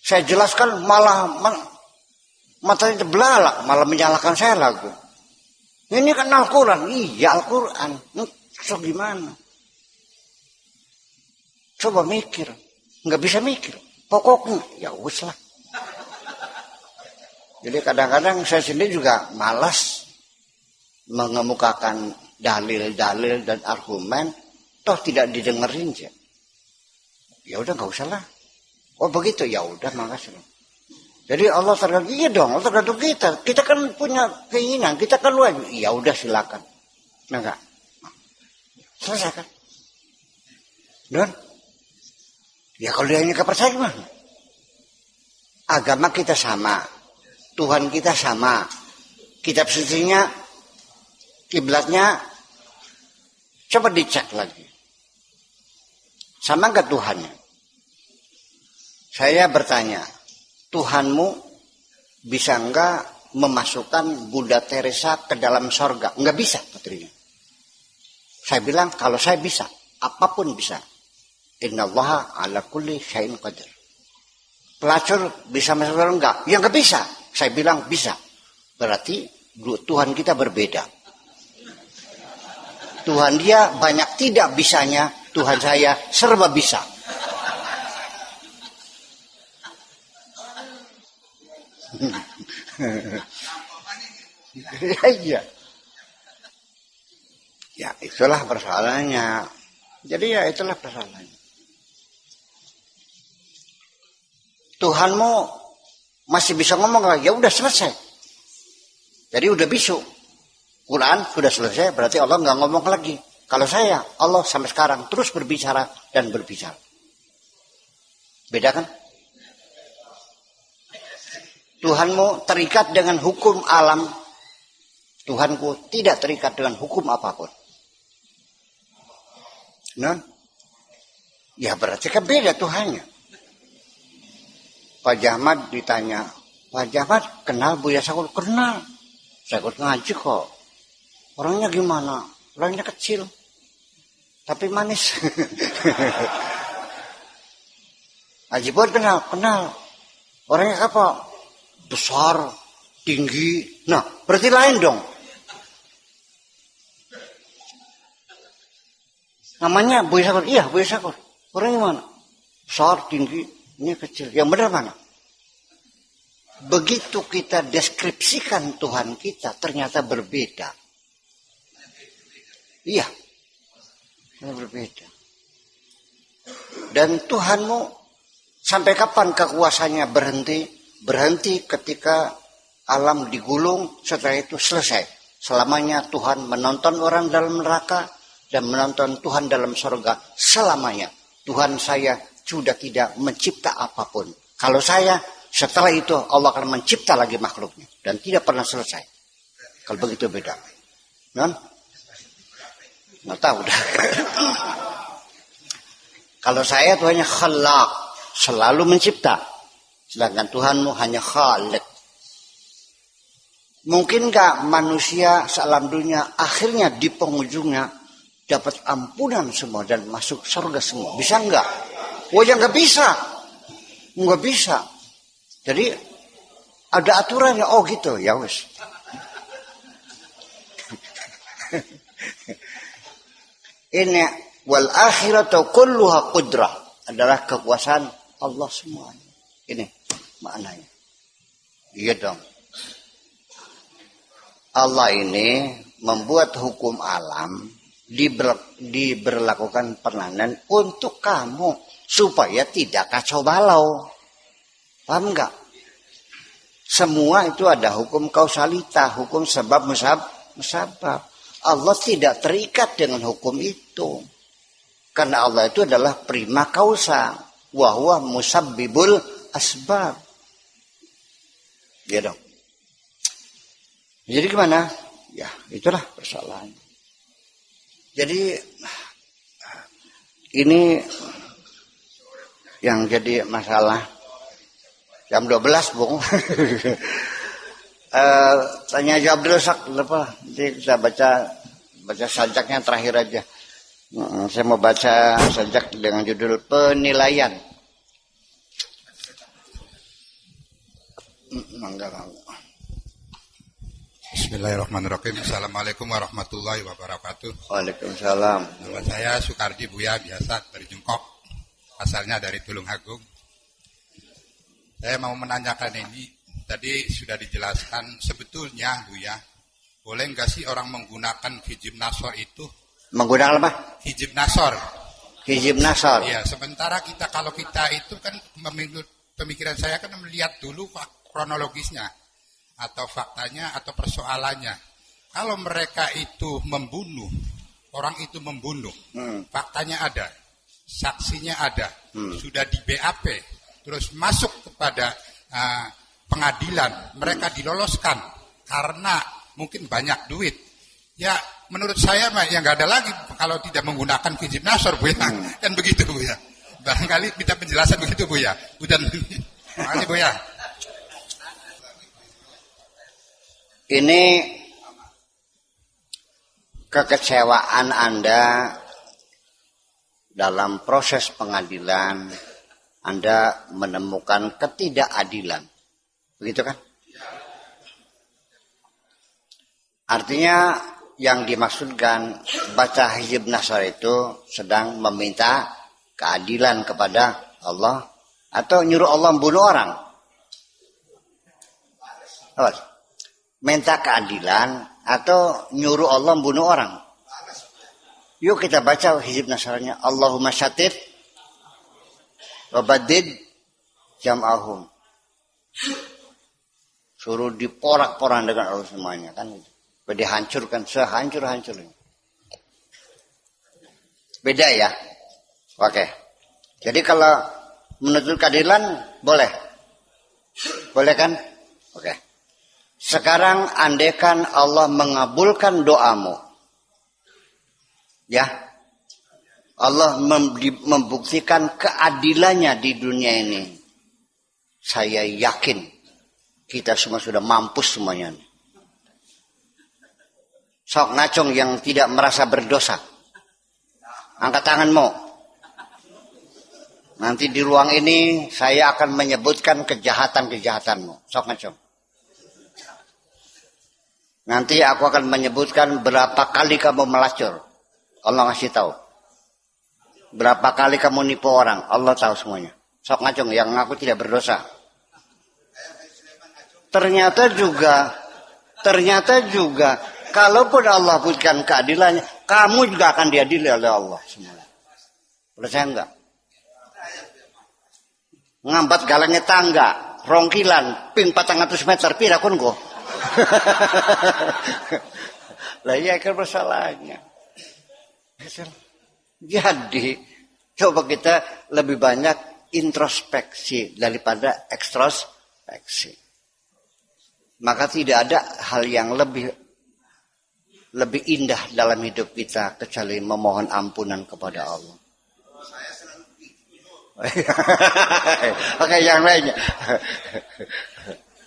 Saya jelaskan malah matanya belalak, malah menyalahkan saya lagi. Ini kan Al-Quran, iya Al-Quran. So gimana? Coba mikir, nggak bisa mikir. Pokoknya ya wis lah. Jadi kadang-kadang saya sendiri juga malas mengemukakan dalil-dalil dan argumen, toh tidak didengerin ya. Ya udah nggak usah lah. Oh begitu, ya udah makasih. Jadi Allah tergantung, iya dong, Allah tergantung kita. Kita kan punya keinginan, kita kan luar. Ya udah silakan. Nah, enggak. Selesai kan? Dan ya kalau dia ini kepercaya gimana? Agama kita sama, Tuhan kita sama, kitab sucinya, kiblatnya, coba dicek lagi. Sama enggak Tuhannya? Saya bertanya, Tuhanmu bisa enggak memasukkan Bunda Teresa ke dalam sorga? Enggak bisa, putrinya. Saya bilang, kalau saya bisa, apapun bisa. Innallaha ala kulli syai'in qadir. Pelacur bisa masuk surga enggak? Ya enggak bisa. Saya bilang bisa. Berarti Tuhan kita berbeda. Tuhan dia banyak tidak bisanya, Tuhan saya serba bisa. Iya. Ya itulah persoalannya. Jadi ya itulah persoalannya. Tuhanmu masih bisa ngomong lagi, ya udah selesai. Jadi udah bisu. Quran sudah selesai, berarti Allah nggak ngomong lagi. Kalau saya, Allah sampai sekarang terus berbicara dan berbicara. Beda kan? Tuhanmu terikat dengan hukum alam. Tuhanku tidak terikat dengan hukum apapun. Nah, ya berarti kan beda Tuhannya. Pak Jahmat ditanya, Pak Jahmat kenal Buya Sakur? Kenal. Sakur ngaji kok. Orangnya gimana? Orangnya kecil, tapi manis. Haji Bod kenal. Orangnya apa? Besar, tinggi. Nah, berarti lain dong. Namanya Buya Sakur. Iya, Buya Sakur. Orangnya mana? Besar, tinggi, ini kecil. Yang benar mana? Begitu kita deskripsikan Tuhan kita, ternyata berbeda. Iya, berbeda. Dan Tuhanmu sampai kapan kekuasaannya berhenti? Berhenti ketika alam digulung, setelah itu selesai. Selamanya Tuhan menonton orang dalam neraka, dan menonton Tuhan dalam surga selamanya. Tuhan saya sudah tidak mencipta apapun. Kalau saya, setelah itu Allah akan mencipta lagi makhluknya. Dan tidak pernah selesai. Kalau begitu beda. Non? Nggak tahu dah. Kalau saya Tuhannya khalaq, selalu mencipta. Sedangkan Tuhanmu hanya khaliq. Mungkin nggak manusia sealam dunia akhirnya di penghujungnya dapat ampunan semua dan masuk surga semua? Bisa nggak? Oh ya nggak bisa. Nggak bisa. Jadi ada aturannya. Oh gitu ya wes. Ini wal akhiratu kulluha qudrah, adalah kekuasaan Allah semuanya. Ini maknanya. Iya dong. Allah ini membuat hukum alam diberlakukan perlahan untuk kamu supaya tidak kacau balau. Paham enggak? Semua itu ada hukum kausalita, hukum sebab musabab. Allah tidak terikat dengan hukum itu. Karena Allah itu adalah prima causa, wa huwa musabbibul asbab. Ya dong. Jadi gimana? Ya, itulah persoalannya. Jadi ini yang jadi masalah. Jam 12, Bung. Tanya jawab dulu lupa. Nanti kita baca sajaknya terakhir aja. Saya mau baca sajak dengan judul penilaian. Enggak. Bismillahirrahmanirrahim. Assalamualaikum warahmatullahi wabarakatuh. Waalaikumsalam. Nama saya Sukardi Buya, biasa dari Jungkok, asalnya dari Tulungagung. Saya mau menanyakan ini, tadi sudah dijelaskan sebetulnya Buya, boleh nggak sih orang menggunakan hijab nasor itu? Menggunakan apa? Hijab nasor. Hijab nasor. Iya, sementara kalau kita itu kan menurut pemikiran saya kan melihat dulu kronologisnya. Atau faktanya atau persoalannya. Kalau mereka itu membunuh, orang itu membunuh, faktanya ada, saksinya ada, sudah di BAP, terus masuk kepada pengadilan, mereka diloloskan karena mungkin banyak duit. Ya menurut saya ya nggak ada lagi kalau tidak menggunakan hijab nasor, Bu ya. Kan begitu, Bu ya. Barangkali minta penjelasan begitu, Bu ya. Udah, makasih, Bu ya. Ini kekecewaan Anda dalam proses pengadilan, Anda menemukan ketidakadilan. Begitu kan? Artinya yang dimaksudkan baca hijab nasar itu sedang meminta keadilan kepada Allah atau nyuruh Allah membunuh orang. Apa? Minta keadilan atau nyuruh Allah membunuh orang. Yuk kita baca hizib nasarnya. Allahumma syatit wabadid jam'ahum. Suruh diporak-porak dengan Allah semuanya kan. Dihancurkan sehancur-hancurnya. Beda ya. Oke. Jadi kalau menuntut keadilan boleh. Boleh kan? Oke. Sekarang andaikan Allah mengabulkan doamu. Ya. Allah membuktikan keadilannya di dunia ini. Saya yakin kita semua sudah mampus semuanya. Sok ngacung yang tidak merasa berdosa. Angkat tanganmu. Nanti di ruang ini saya akan menyebutkan kejahatan-kejahatanmu. Sok ngacung. Nanti aku akan menyebutkan berapa kali kamu melacur. Allah ngasih tahu. Berapa kali kamu nipu orang. Allah tahu semuanya. Sok ngacung yang ngaku tidak berdosa. Ternyata juga. Kalaupun Allah berikan keadilannya. Kamu juga akan diadili oleh Allah semuanya. Percaya enggak? Ngambat galangnya tangga. Rongkilan. Ping 400 meter. Pira kun go. Lah iya kan masalahnya. Jadi coba kita lebih banyak introspeksi daripada ekstrospeksi. Maka tidak ada hal yang lebih indah dalam hidup kita kecuali memohon ampunan kepada Allah. Oke, yang lainnya.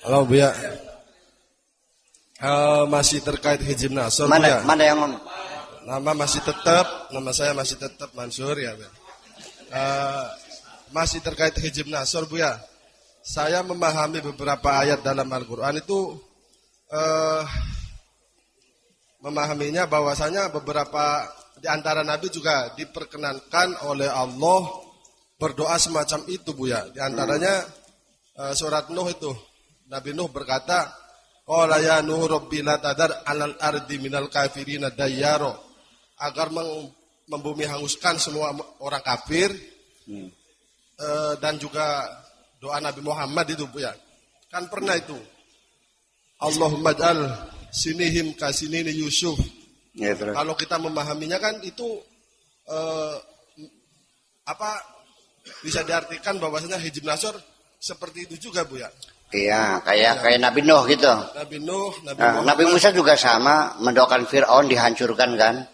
Halo Buya. Masih terkait hizib nasr. Mana yang ngomong? Nama saya masih tetap Mansur ya, Buya. Masih terkait hizib nasr, Buya. Saya memahami beberapa ayat dalam Al-Qur'an itu memahaminya bahwasanya beberapa di antara nabi juga diperkenankan oleh Allah berdoa semacam itu, Buya. Di antaranya surat Nuh itu. Nabi Nuh berkata, "Qala ya Nuh rabbi la tadar 'alal ardi minal kafirina dayyaro." Agar membumi hanguskan semua orang kafir. Dan juga doa Nabi Muhammad itu, Buya. Kan pernah itu. Allahumma ja'al sinihim kasinini Yusuf. Ya, kalau kita memahaminya kan itu bisa diartikan bahwasanya hizib nasr seperti itu juga, Bu ya. Iya, kayak Nabi Nuh gitu. Nabi Nuh, Nabi Musa juga sama mendoakan Fir'aun dihancurkan kan.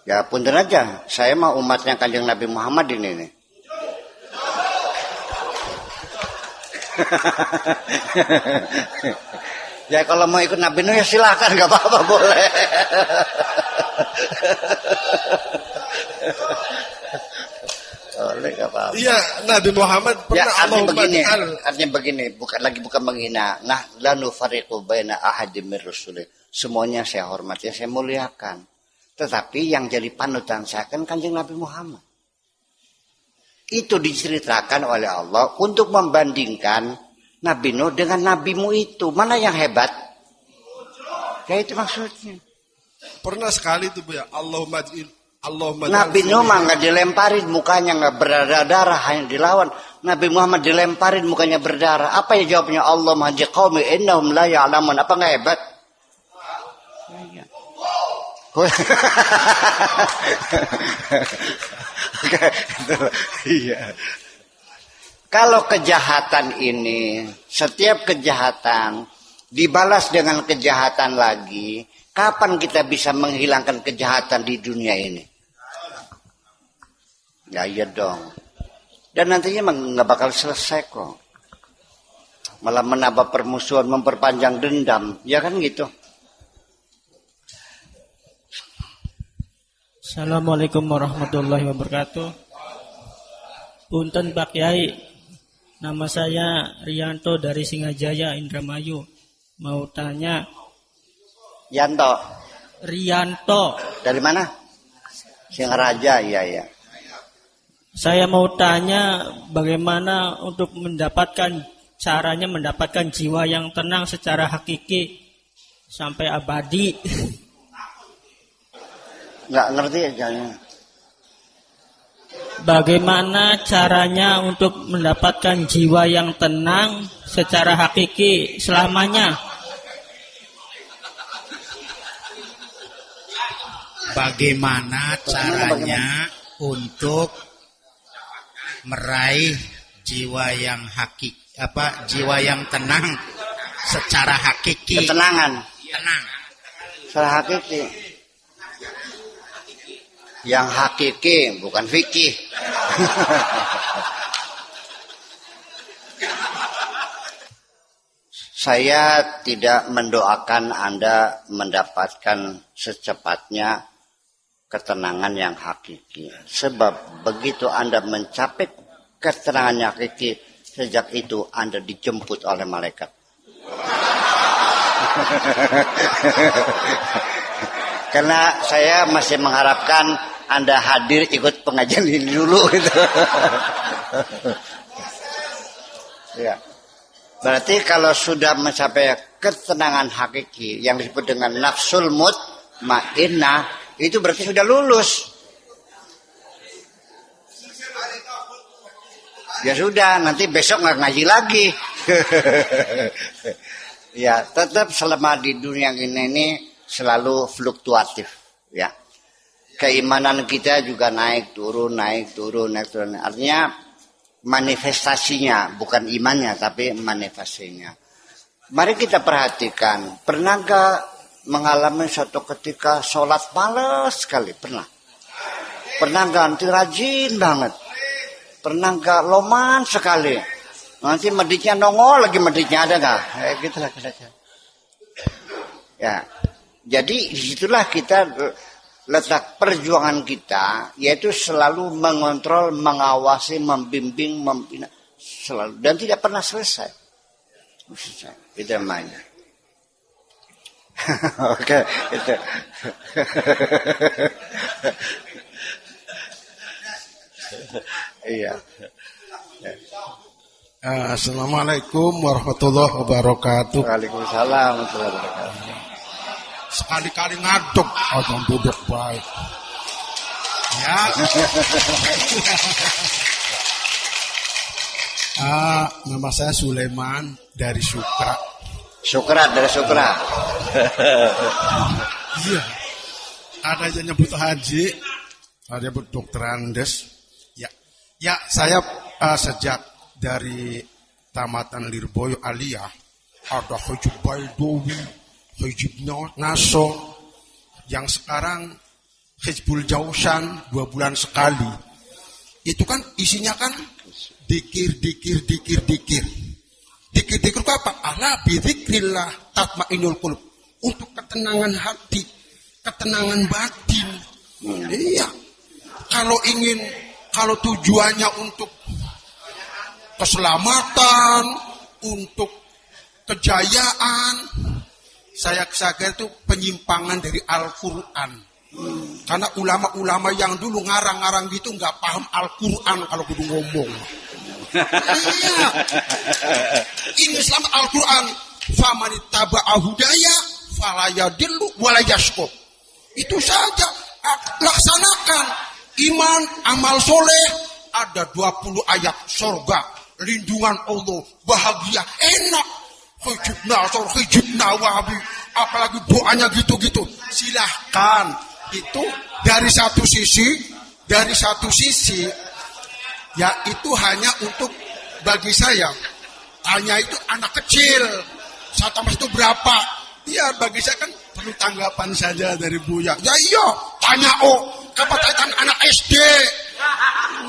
Ya punten aja, saya mah umatnya Kanjeng Nabi Muhammad ini nih. Ya kalau mau ikut Nabi Nuh ya silakan, nggak apa-apa, boleh. Boleh, nggak apa-apa. Iya, Nabi Muhammad pernah artinya begini, bukan menghina. Nah, la nufariqu baina ahadin mir rusuli. Semuanya saya hormati, saya muliakan. Tetapi yang jadi panutan saya kan Kanjeng Nabi Muhammad. Itu diceritakan oleh Allah untuk membandingkan Nabi Nuh dengan nabimu itu. Mana yang hebat? Ya itu maksudnya. Pernah sekali itu, Bu ya. Allahumma Nabi Nuh mah nggak dilemparin, mukanya nggak berdarah, hanya dilawan. Nabi Muhammad dilemparin, mukanya berdarah. Apa ya jawabnya? Allah mahdi qaumi innahum la ya'lamun. Apa nggak hebat? Iya. Kalau kejahatan ini, setiap kejahatan dibalas dengan kejahatan lagi, kapan kita bisa menghilangkan kejahatan di dunia ini? Ya iya dong. Dan nantinya nggak bakal selesai kok. Malah menambah permusuhan, memperpanjang dendam, ya kan gitu. Assalamualaikum warahmatullahi wabarakatuh. Punten Pak Yai, nama saya Rianto dari Singajaya, Indramayu. Mau tanya. Yanto. Rianto. Dari mana? Singaraja, iya. Saya mau tanya bagaimana untuk caranya mendapatkan jiwa yang tenang secara hakiki sampai abadi. Nggak ngerti aja. Bagaimana caranya untuk mendapatkan jiwa yang tenang secara hakiki selamanya? Bagaimana caranya untuk meraih jiwa yang jiwa yang tenang secara hakiki? Ketenangan. Tenang. Secara hakiki. Yang hakiki, bukan fikih. Saya tidak mendoakan Anda mendapatkan secepatnya ketenangan yang hakiki. Sebab begitu Anda mencapai ketenangan yang hakiki, sejak itu Anda dijemput oleh malaikat. Karena saya masih mengharapkan Anda hadir ikut pengajian ini dulu gitu. Ya. Berarti kalau sudah mencapai ketenangan hakiki yang disebut dengan nafsul mutmainnah, itu berarti sudah lulus. Ya sudah, nanti besok nggak ngaji lagi. Ya, tetap selama di dunia ini selalu fluktuatif, ya. keimanan kita juga naik turun. Artinya manifestasinya, bukan imannya, tapi manifestasinya. Mari kita perhatikan, pernah gak mengalami suatu ketika sholat males sekali? Pernah. Pernah gak nanti rajin banget? Pernah gak loman sekali? Nanti meditnya nongol lagi, meditnya ada gak? Gitu lah kira-kira. Ya, jadi disitulah kita letak perjuangan kita, yaitu selalu mengontrol, mengawasi, membimbing, membina, selalu, dan tidak pernah selesai. Itu namanya. Oke, itu. Iya. Assalamualaikum warahmatullahi wabarakatuh. Waalaikumsalam warahmatullahi wabarakatuh. Sekali-kali ngaduk, orang duduk baik. Ya. Nama saya Sulaiman dari Sukra. Dari Sukra. Iya. Ada yang nyebut haji, ada yang nyebut dokter Andes. Ya, saya sejak dari tamatan Lirboyo Aliyah ada Hujub Baidowi, Hujub Naso, yang sekarang Hizbul Jausan 2 bulan sekali. Itu kan isinya kan dikir. Dikir itu apa? Ala bidzikrillah tatmainnul qulub. Untuk ketenangan hati, ketenangan batin. Iya. Kalau tujuannya untuk keselamatan, untuk kejayaan, saya kira itu penyimpangan dari Al-Quran. Karena ulama-ulama yang dulu ngarang-ngarang gitu nggak paham Al-Quran kalau kudu ngomong. Iya. Ini selamat Al-Quran. Faman ittaba'a hudaya fala yadillu wa la yashqa. Itu saja. Laksanakan. Iman, amal soleh, ada 20 ayat surga, lindungan Allah, bahagia, enak. Hijib nasor, hijib nawabi, apalagi doanya gitu-gitu. Silahkan. Itu dari satu sisi, ya itu hanya untuk bagi saya. Tanya itu anak kecil, 1 itu berapa? Ya bagi saya kan perlu tanggapan saja dari Buya. Ya iya, tanya kapasitas anak SD.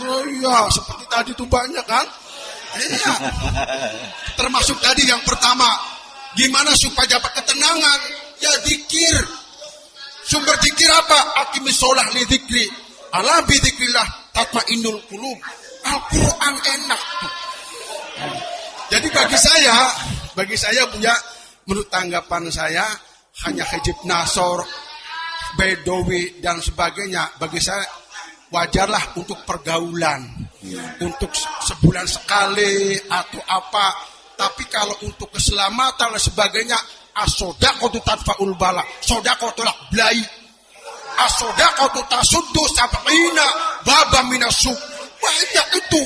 Oh iya, seperti tadi itu banyak kan? Iya. Termasuk tadi yang pertama, gimana supaya dapat ketenangan? Ya zikir. Sumber zikir apa? Aqimis sholah li zikri. Ala bi zikrillah tatmainnul qulub. Al-Quran enak. Jadi bagi saya punya, menurut tanggapan saya, hanya Hizib Nasor, Bedowi dan sebagainya, bagi saya wajarlah untuk pergaulan, untuk sebulan sekali atau apa. Tapi kalau untuk keselamatan dan sebagainya, as-sodaqatu tadfa'ul bala, sodaqatu lakblai, as-sodaqatu tasuddu sab'ina baba minasuk. Banyak itu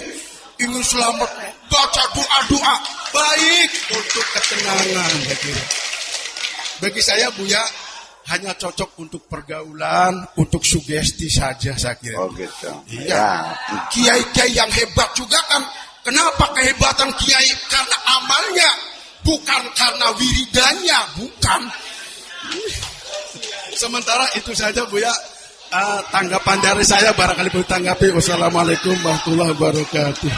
ingin selamat, baca doa-doa baik untuk ketenangan. Bagi saya Buya hanya cocok untuk pergaulan, untuk sugesti saja saya kira. Oh gitu. Iya. Kiai-kiai yang hebat juga kan. Kenapa kehebatan kiai? Karena amalnya, bukan karena wiridannya, bukan. Sementara itu saja Buya. Tanggapan dari saya barangkali boleh tanggapi. Wassalamualaikum warahmatullahi wabarakatuh.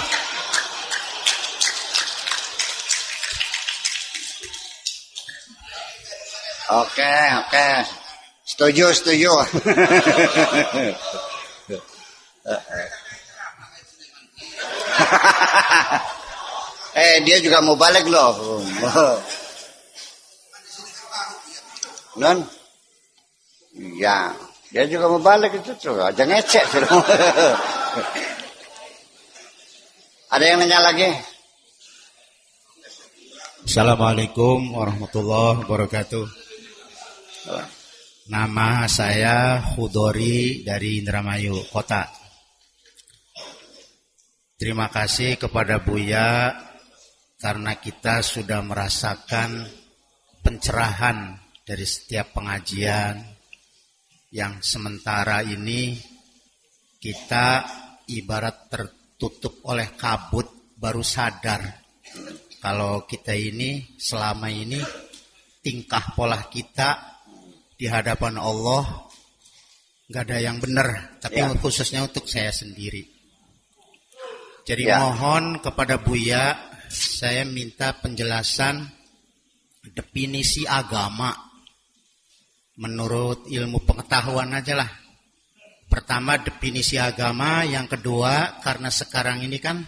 Oke. Setuju. Dia juga mau balik loh. Non? Iya, dia juga mau balik itu tuh. Aja ngecek. Ada yang nanya lagi? Assalamualaikum warahmatullahi wabarakatuh. Nama saya Hudori dari Indramayu Kota. Terima kasih kepada Buya karena kita sudah merasakan pencerahan dari setiap pengajian, yang sementara ini kita ibarat tertutup oleh kabut, baru sadar kalau kita ini selama ini tingkah pola kita di hadapan Allah nggak ada yang benar, tapi khususnya untuk saya sendiri. Jadi mohon kepada Buya, saya minta penjelasan definisi agama menurut ilmu pengetahuan aja lah. Pertama definisi agama, yang kedua karena sekarang ini kan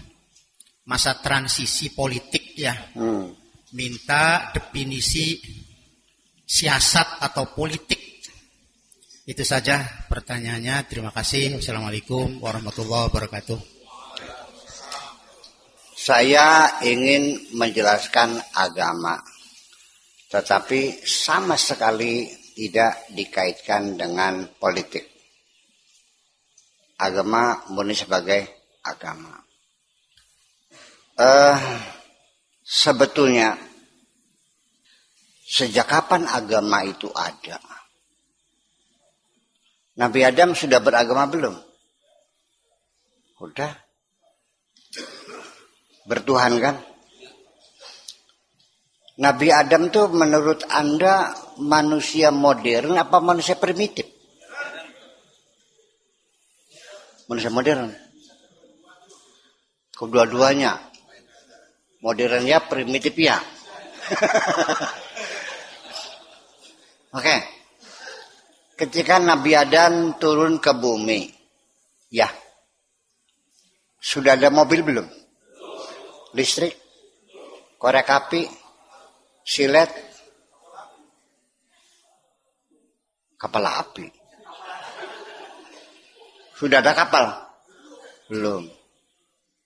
masa transisi politik ya. Minta definisi siasat atau politik. Itu saja pertanyaannya. Terima kasih. Wassalamualaikum warahmatullahi wabarakatuh. Saya ingin menjelaskan agama, tetapi sama sekali tidak dikaitkan dengan politik. Agama murni sebagai agama. Sebetulnya sejak kapan agama itu ada? Nabi Adam sudah beragama belum? Udah. Bertuhan kan? Nabi Adam tuh menurut Anda manusia modern apa manusia primitif? Manusia modern. Kedua-duanya. Modern ya, primitif ya. Oke. Ketika Nabi Adam turun ke bumi, ya, sudah ada mobil belum? Listrik, korek api, silet, kapal api. Sudah ada kapal? Belum.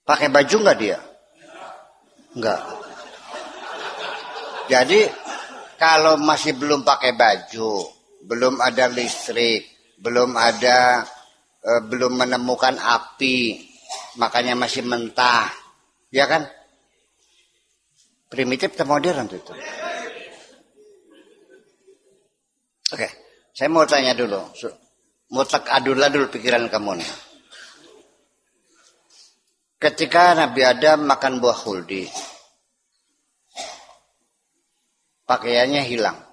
Pakai baju nggak dia? Enggak. Jadi kalau masih belum pakai baju, belum ada listrik, belum menemukan api, makanya masih mentah, ya kan? Primitif atau modern itu. Oke, saya mau tanya dulu, mau adu dulu pikiran kamu nih. Ketika Nabi Adam makan buah khuldi, pakaiannya hilang.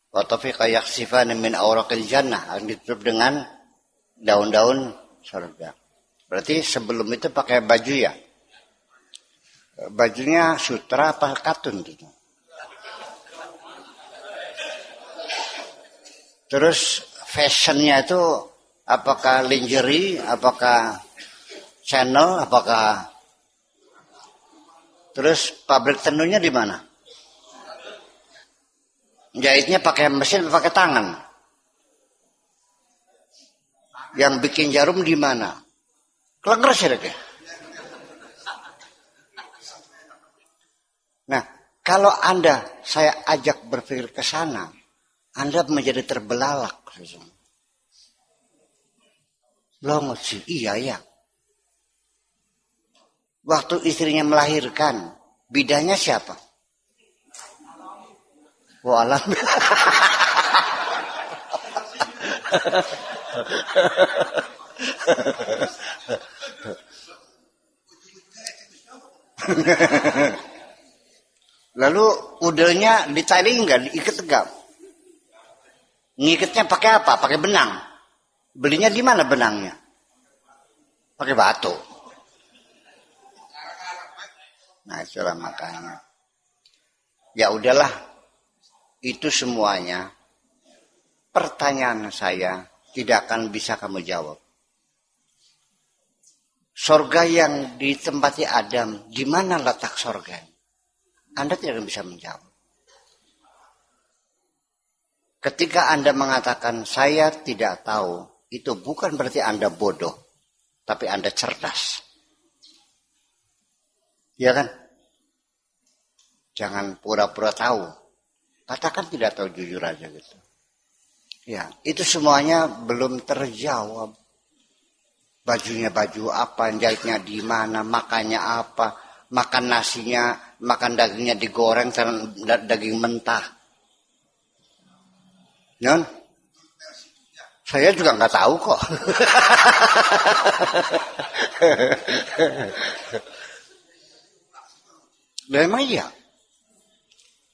Wa tafiqa yakhsifan min awraqil jannah, ditutup dengan daun-daun surga. Berarti sebelum itu pakai baju ya? Bajunya sutra apa katun gitu. Terus fashionnya itu apakah lingerie, apakah Chanel, apakah terus pabrik tenunnya di mana? Jahitnya pakai mesin, pakai tangan. Yang bikin jarum di mana? Kelengers ya, deh. Nah, kalau saya ajak berpikir ke sana, Anda menjadi terbelalak. Longot sih, iya ya. Waktu istrinya melahirkan, bidanya siapa? Walah. Lalu udelnya ditali enggak, diikat enggak? Ngikatnya pakai apa? Pakai benang. Belinya di mana benangnya? Pakai batu. Nah, itulah makanya. Ya udahlah. Itu semuanya pertanyaan saya tidak akan bisa kamu jawab. Sorga yang ditempati Adam, di mana letak sorga? Anda tidak bisa menjawab. Ketika Anda mengatakan saya tidak tahu, itu bukan berarti Anda bodoh, tapi Anda cerdas. Ya kan? Jangan pura-pura tahu. Katakan tidak tahu, jujur aja gitu. Ya, itu semuanya belum terjawab. Bajunya baju apa, jahitnya di mana, makannya apa, makan nasinya, makan dagingnya digoreng, daging mentah. Non? Saya juga nggak tahu kok. Memang iya.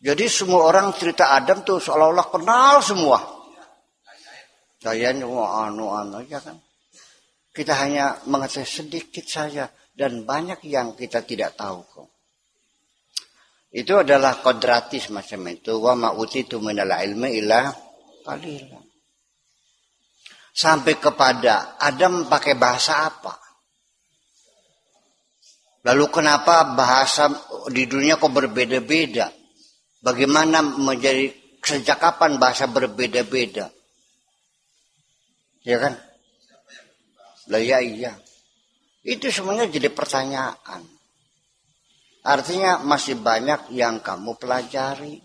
Jadi semua orang cerita Adam tuh seolah-olah kenal semua. Saya cuma anu aja kan. Kita hanya mengetahui sedikit saja dan banyak yang kita tidak tahu kok. Itu adalah kodratis macam itu. Wa ma utitu minal ilmi illa qalilan. Sampai kepada Adam pakai bahasa apa? Lalu kenapa bahasa di dunia kok berbeda-beda? Bagaimana menjadi, sejak kapan bahasa berbeda-beda? Ya kan? Lah ya iya. Itu semuanya jadi pertanyaan. Artinya masih banyak yang kamu pelajari.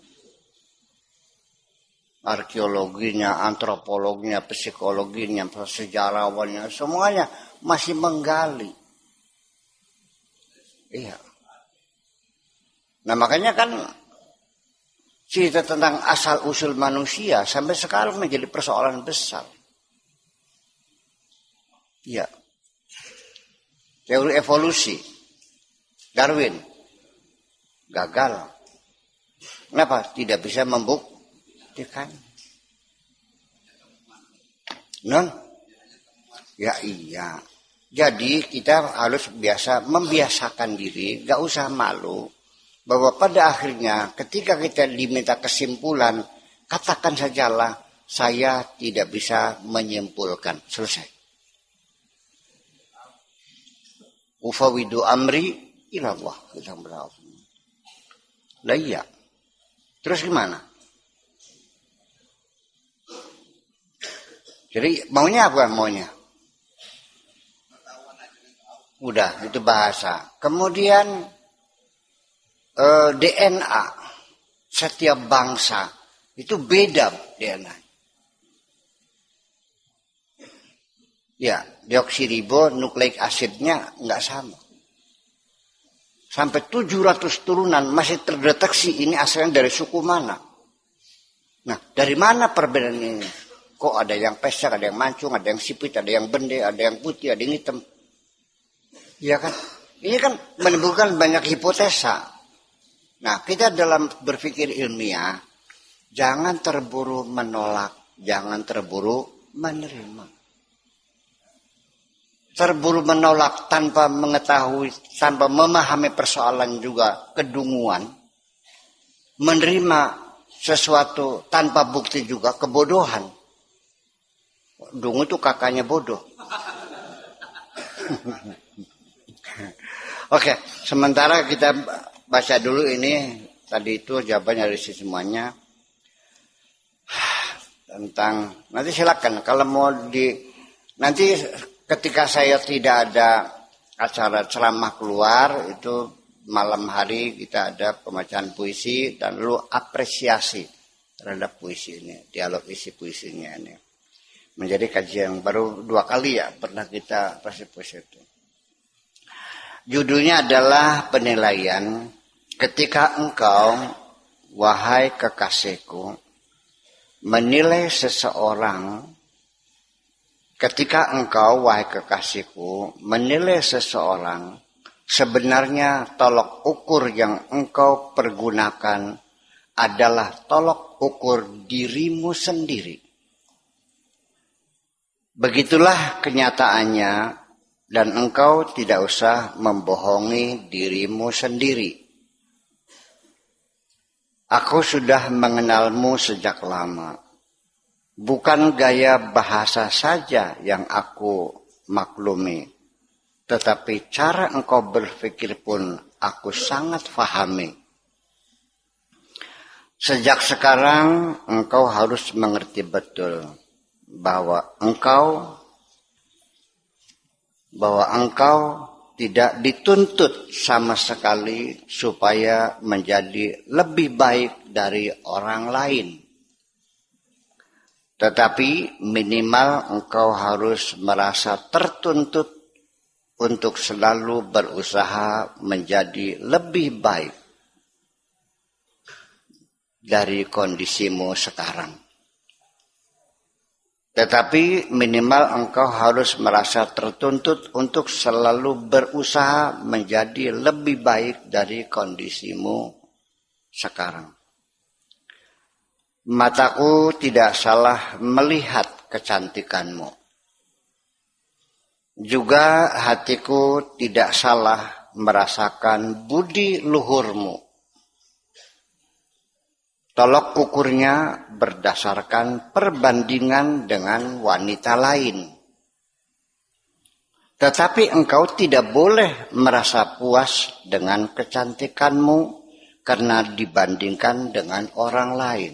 Arkeologinya, antropologinya, psikologinya, sejarawannya, semuanya masih menggali. Iya. Nah makanya kan cerita tentang asal-usul manusia sampai sekarang menjadi persoalan besar. Iya. Teori evolusi. Darwin. Gagal. Kenapa? Tidak bisa membuktikan. Non? Ya iya. Jadi kita harus membiasakan diri, gak usah malu. Bahwa pada akhirnya ketika kita diminta kesimpulan, katakan sajalah saya tidak bisa menyimpulkan. Selesai. Ufawidu amri ilallah. Kita berdoa. Lah iya. Terus gimana? Jadi maunya apa maunya? Udah, itu bahasa. Kemudian DNA. Setiap bangsa itu beda DNA. Ya, deoksiribonukleik asidnya nggak sama. Sampai 700 turunan masih terdeteksi ini asalnya dari suku mana. Nah, dari mana perbedaan ini? Kok ada yang pesak, ada yang mancung, ada yang sipit, ada yang bende, ada yang putih, ada yang hitam. Iya kan? Ini kan menimbulkan banyak hipotesa. Nah, kita dalam berpikir ilmiah, jangan terburu menolak, jangan terburu menerima. Terburu menolak tanpa mengetahui, tanpa memahami persoalan juga kedunguan. Menerima sesuatu tanpa bukti juga kebodohan. Dungu itu kakaknya bodoh. Oke, sementara kita baca dulu ini. Tadi itu jawabannya dari semuanya. Tentang, nanti silakan kalau mau nanti ketika saya tidak ada acara ceramah keluar, itu malam hari kita ada pembacaan puisi dan lalu apresiasi terhadap puisi ini, dialog isi puisinya ini. Menjadi kajian baru 2 kali ya pernah kita puisi itu. Judulnya adalah penilaian ketika engkau, wahai kekasihku, menilai seseorang. Ketika engkau, wahai kekasihku, menilai seseorang, sebenarnya tolok ukur yang engkau pergunakan adalah tolok ukur dirimu sendiri. Begitulah kenyataannya, dan engkau tidak usah membohongi dirimu sendiri. Aku sudah mengenalmu sejak lama. Bukan gaya bahasa saja yang aku maklumi, tetapi cara engkau berpikir pun aku sangat fahami. Sejak sekarang engkau harus mengerti betul bahwa engkau tidak dituntut sama sekali supaya menjadi lebih baik dari orang lain. Tetapi minimal engkau harus merasa tertuntut untuk selalu berusaha menjadi lebih baik dari kondisimu sekarang. Tetapi minimal engkau harus merasa tertuntut untuk selalu berusaha menjadi lebih baik dari kondisimu sekarang. Mataku tidak salah melihat kecantikanmu. Juga hatiku tidak salah merasakan budi luhurmu. Tolok ukurnya berdasarkan perbandingan dengan wanita lain. Tetapi engkau tidak boleh merasa puas dengan kecantikanmu karena dibandingkan dengan orang lain.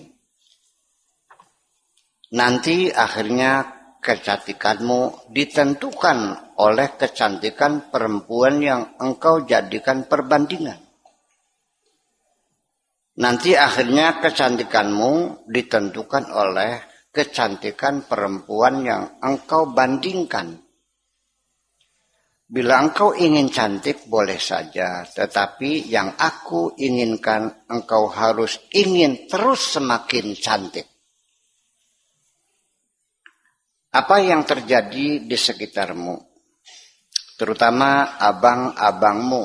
Nanti akhirnya kecantikanmu ditentukan oleh kecantikan perempuan yang engkau jadikan perbandingan. Nanti akhirnya kecantikanmu ditentukan oleh kecantikan perempuan yang engkau bandingkan. Bila engkau ingin cantik boleh saja, tetapi yang aku inginkan engkau harus ingin terus semakin cantik. Apa yang terjadi di sekitarmu, terutama abang-abangmu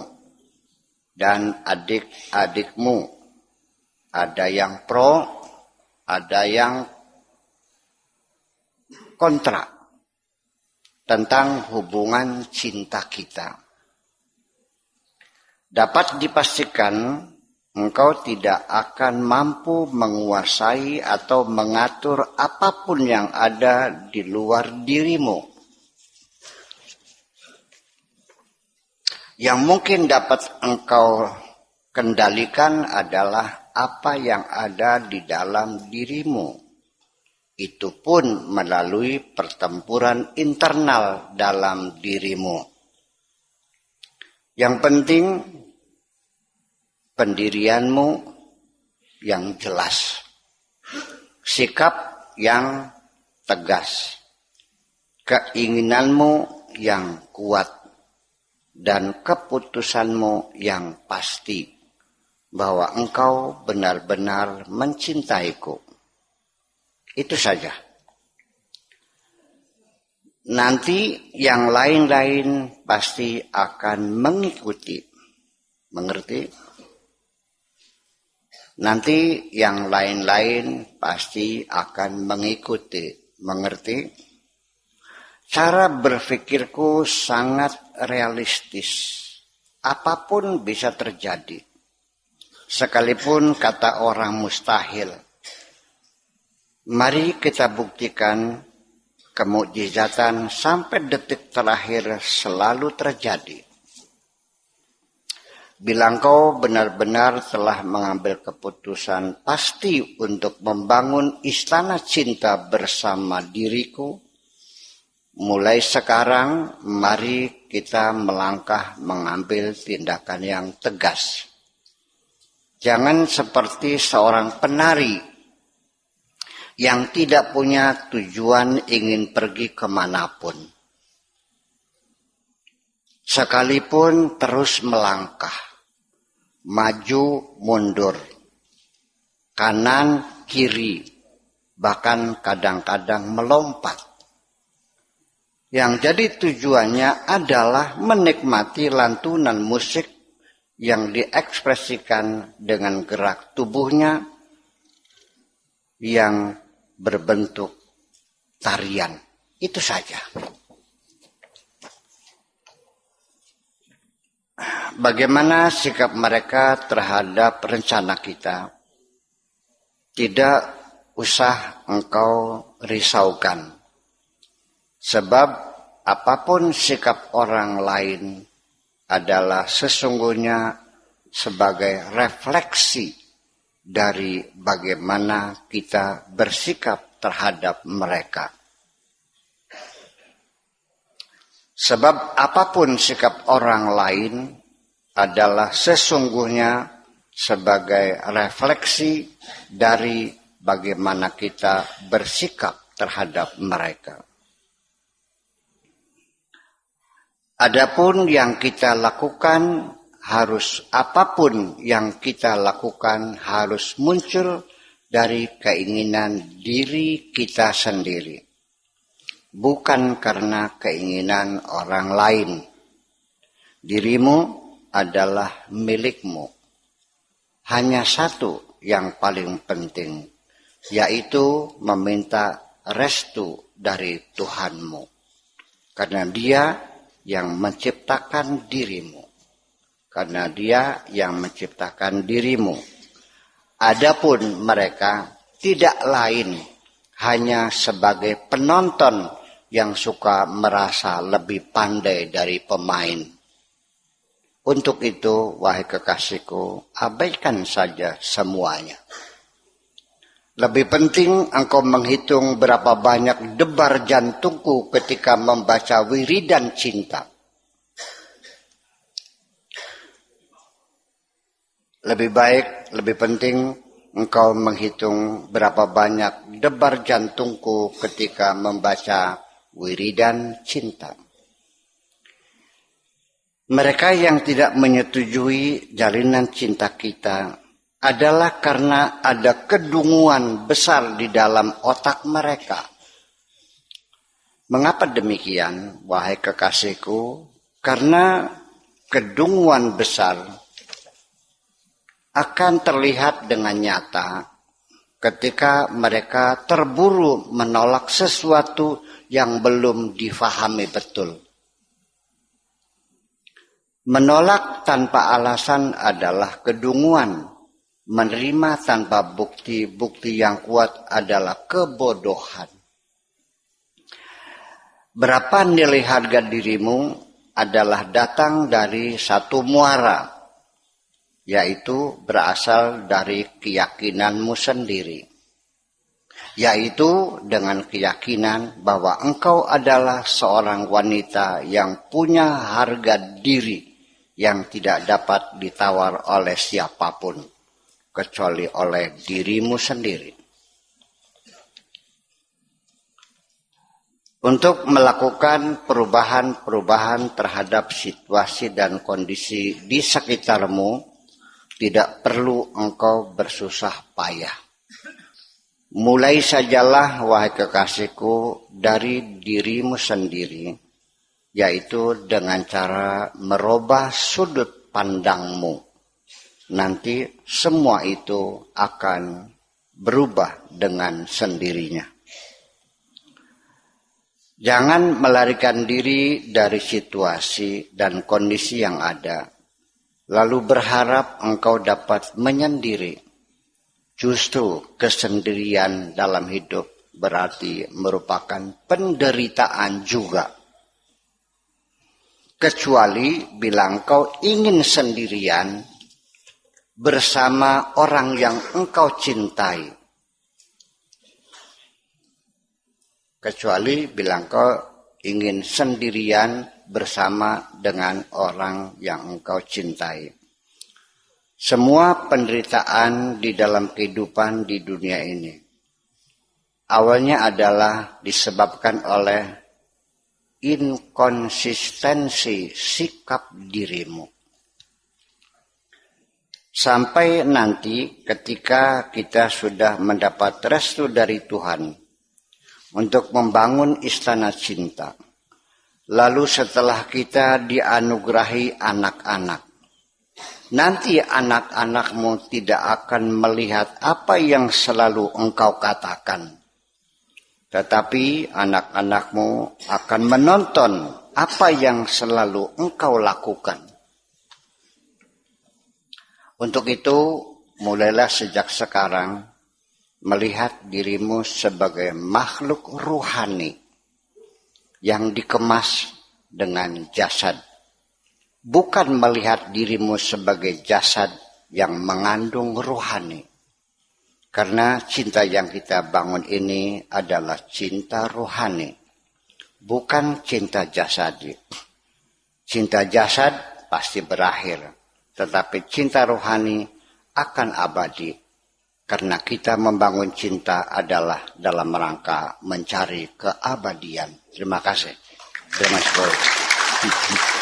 dan adik-adikmu, ada yang pro, ada yang kontra tentang hubungan cinta kita. Dapat dipastikan engkau tidak akan mampu menguasai atau mengatur apapun yang ada di luar dirimu. Yang mungkin dapat engkau kendalikan adalah apa yang ada di dalam dirimu. Itu pun melalui pertempuran internal dalam dirimu. Yang penting pendirianmu yang jelas, sikap yang tegas, keinginanmu yang kuat, dan keputusanmu yang pasti bahwa engkau benar-benar mencintaiku. Itu saja. Nanti yang lain-lain pasti akan mengikuti. Mengerti? Nanti yang lain-lain pasti akan mengikuti. Mengerti? Cara berpikirku sangat realistis. Apapun bisa terjadi. Sekalipun kata orang mustahil. Mari kita buktikan kemukjizatan sampai detik terakhir selalu terjadi. Bila engkau benar-benar telah mengambil keputusan pasti untuk membangun istana cinta bersama diriku, mulai sekarang mari kita melangkah mengambil tindakan yang tegas. Jangan seperti seorang penari yang tidak punya tujuan ingin pergi kemanapun. Sekalipun terus melangkah, maju mundur, kanan kiri, bahkan kadang-kadang melompat. Yang jadi tujuannya adalah menikmati lantunan musik yang diekspresikan dengan gerak tubuhnya yang berbentuk tarian. Itu saja. Bagaimana sikap mereka terhadap rencana kita? Tidak usah engkau risaukan. Sebab apapun sikap orang lain adalah sesungguhnya sebagai refleksi dari bagaimana kita bersikap terhadap mereka. Sebab apapun sikap orang lain adalah sesungguhnya sebagai refleksi dari bagaimana kita bersikap terhadap mereka. Adapun yang kita lakukan apapun yang kita lakukan harus muncul dari keinginan diri kita sendiri. bukan karena keinginan orang lain. Dirimu adalah milikmu. Hanya satu yang paling penting, yaitu meminta restu dari Tuhanmu. Karena Dia yang menciptakan dirimu. Karena Dia yang menciptakan dirimu. Adapun mereka tidak lain hanya sebagai penonton yang suka merasa lebih pandai dari pemain. Untuk itu, wahai kekasihku, abaikan saja semuanya. Lebih penting engkau menghitung berapa banyak debar jantungku ketika membaca wiridan cinta. Lebih baik, lebih penting engkau menghitung berapa banyak debar jantungku ketika membaca wiridan cinta. Mereka yang tidak menyetujui jalinan cinta kita adalah karena ada kedunguan besar di dalam otak mereka. Mengapa demikian, wahai kekasihku? Karena kedunguan besar akan terlihat dengan nyata ketika mereka terburu menolak sesuatu yang belum difahami betul. Menolak tanpa alasan adalah kedunguan. Menerima tanpa bukti-bukti yang kuat adalah kebodohan. Berapa nilai harga dirimu adalah datang dari satu muara, yaitu berasal dari keyakinanmu sendiri. Yaitu dengan keyakinan bahwa engkau adalah seorang wanita yang punya harga diri yang tidak dapat ditawar oleh siapapun, kecuali oleh dirimu sendiri. Untuk melakukan perubahan-perubahan terhadap situasi dan kondisi di sekitarmu, tidak perlu engkau bersusah payah. Mulai sajalah, wahai kekasihku, dari dirimu sendiri, yaitu dengan cara merubah sudut pandangmu. Nanti semua itu akan berubah dengan sendirinya. Jangan melarikan diri dari situasi dan kondisi yang ada, lalu berharap engkau dapat menyendiri. Justru kesendirian dalam hidup berarti merupakan penderitaan juga. Kecuali bila engkau ingin sendirian bersama orang yang engkau cintai. Kecuali bila engkau ingin sendirian bersama dengan orang yang engkau cintai. Semua penderitaan di dalam kehidupan di dunia ini awalnya adalah disebabkan oleh inkonsistensi sikap dirimu. Sampai nanti ketika kita sudah mendapat restu dari Tuhan untuk membangun istana cinta. Lalu setelah kita dianugerahi anak-anak, nanti anak-anakmu tidak akan melihat apa yang selalu engkau katakan. Tetapi anak-anakmu akan menonton apa yang selalu engkau lakukan. Untuk itu, mulailah sejak sekarang melihat dirimu sebagai makhluk ruhani yang dikemas dengan jasad. Bukan melihat dirimu sebagai jasad yang mengandung ruhani. Karena cinta yang kita bangun ini adalah cinta ruhani, bukan cinta jasadi. Cinta jasad pasti berakhir, tetapi cinta ruhani akan abadi. Karena kita membangun cinta adalah dalam rangka mencari keabadian. Terima kasih. Terima kasih.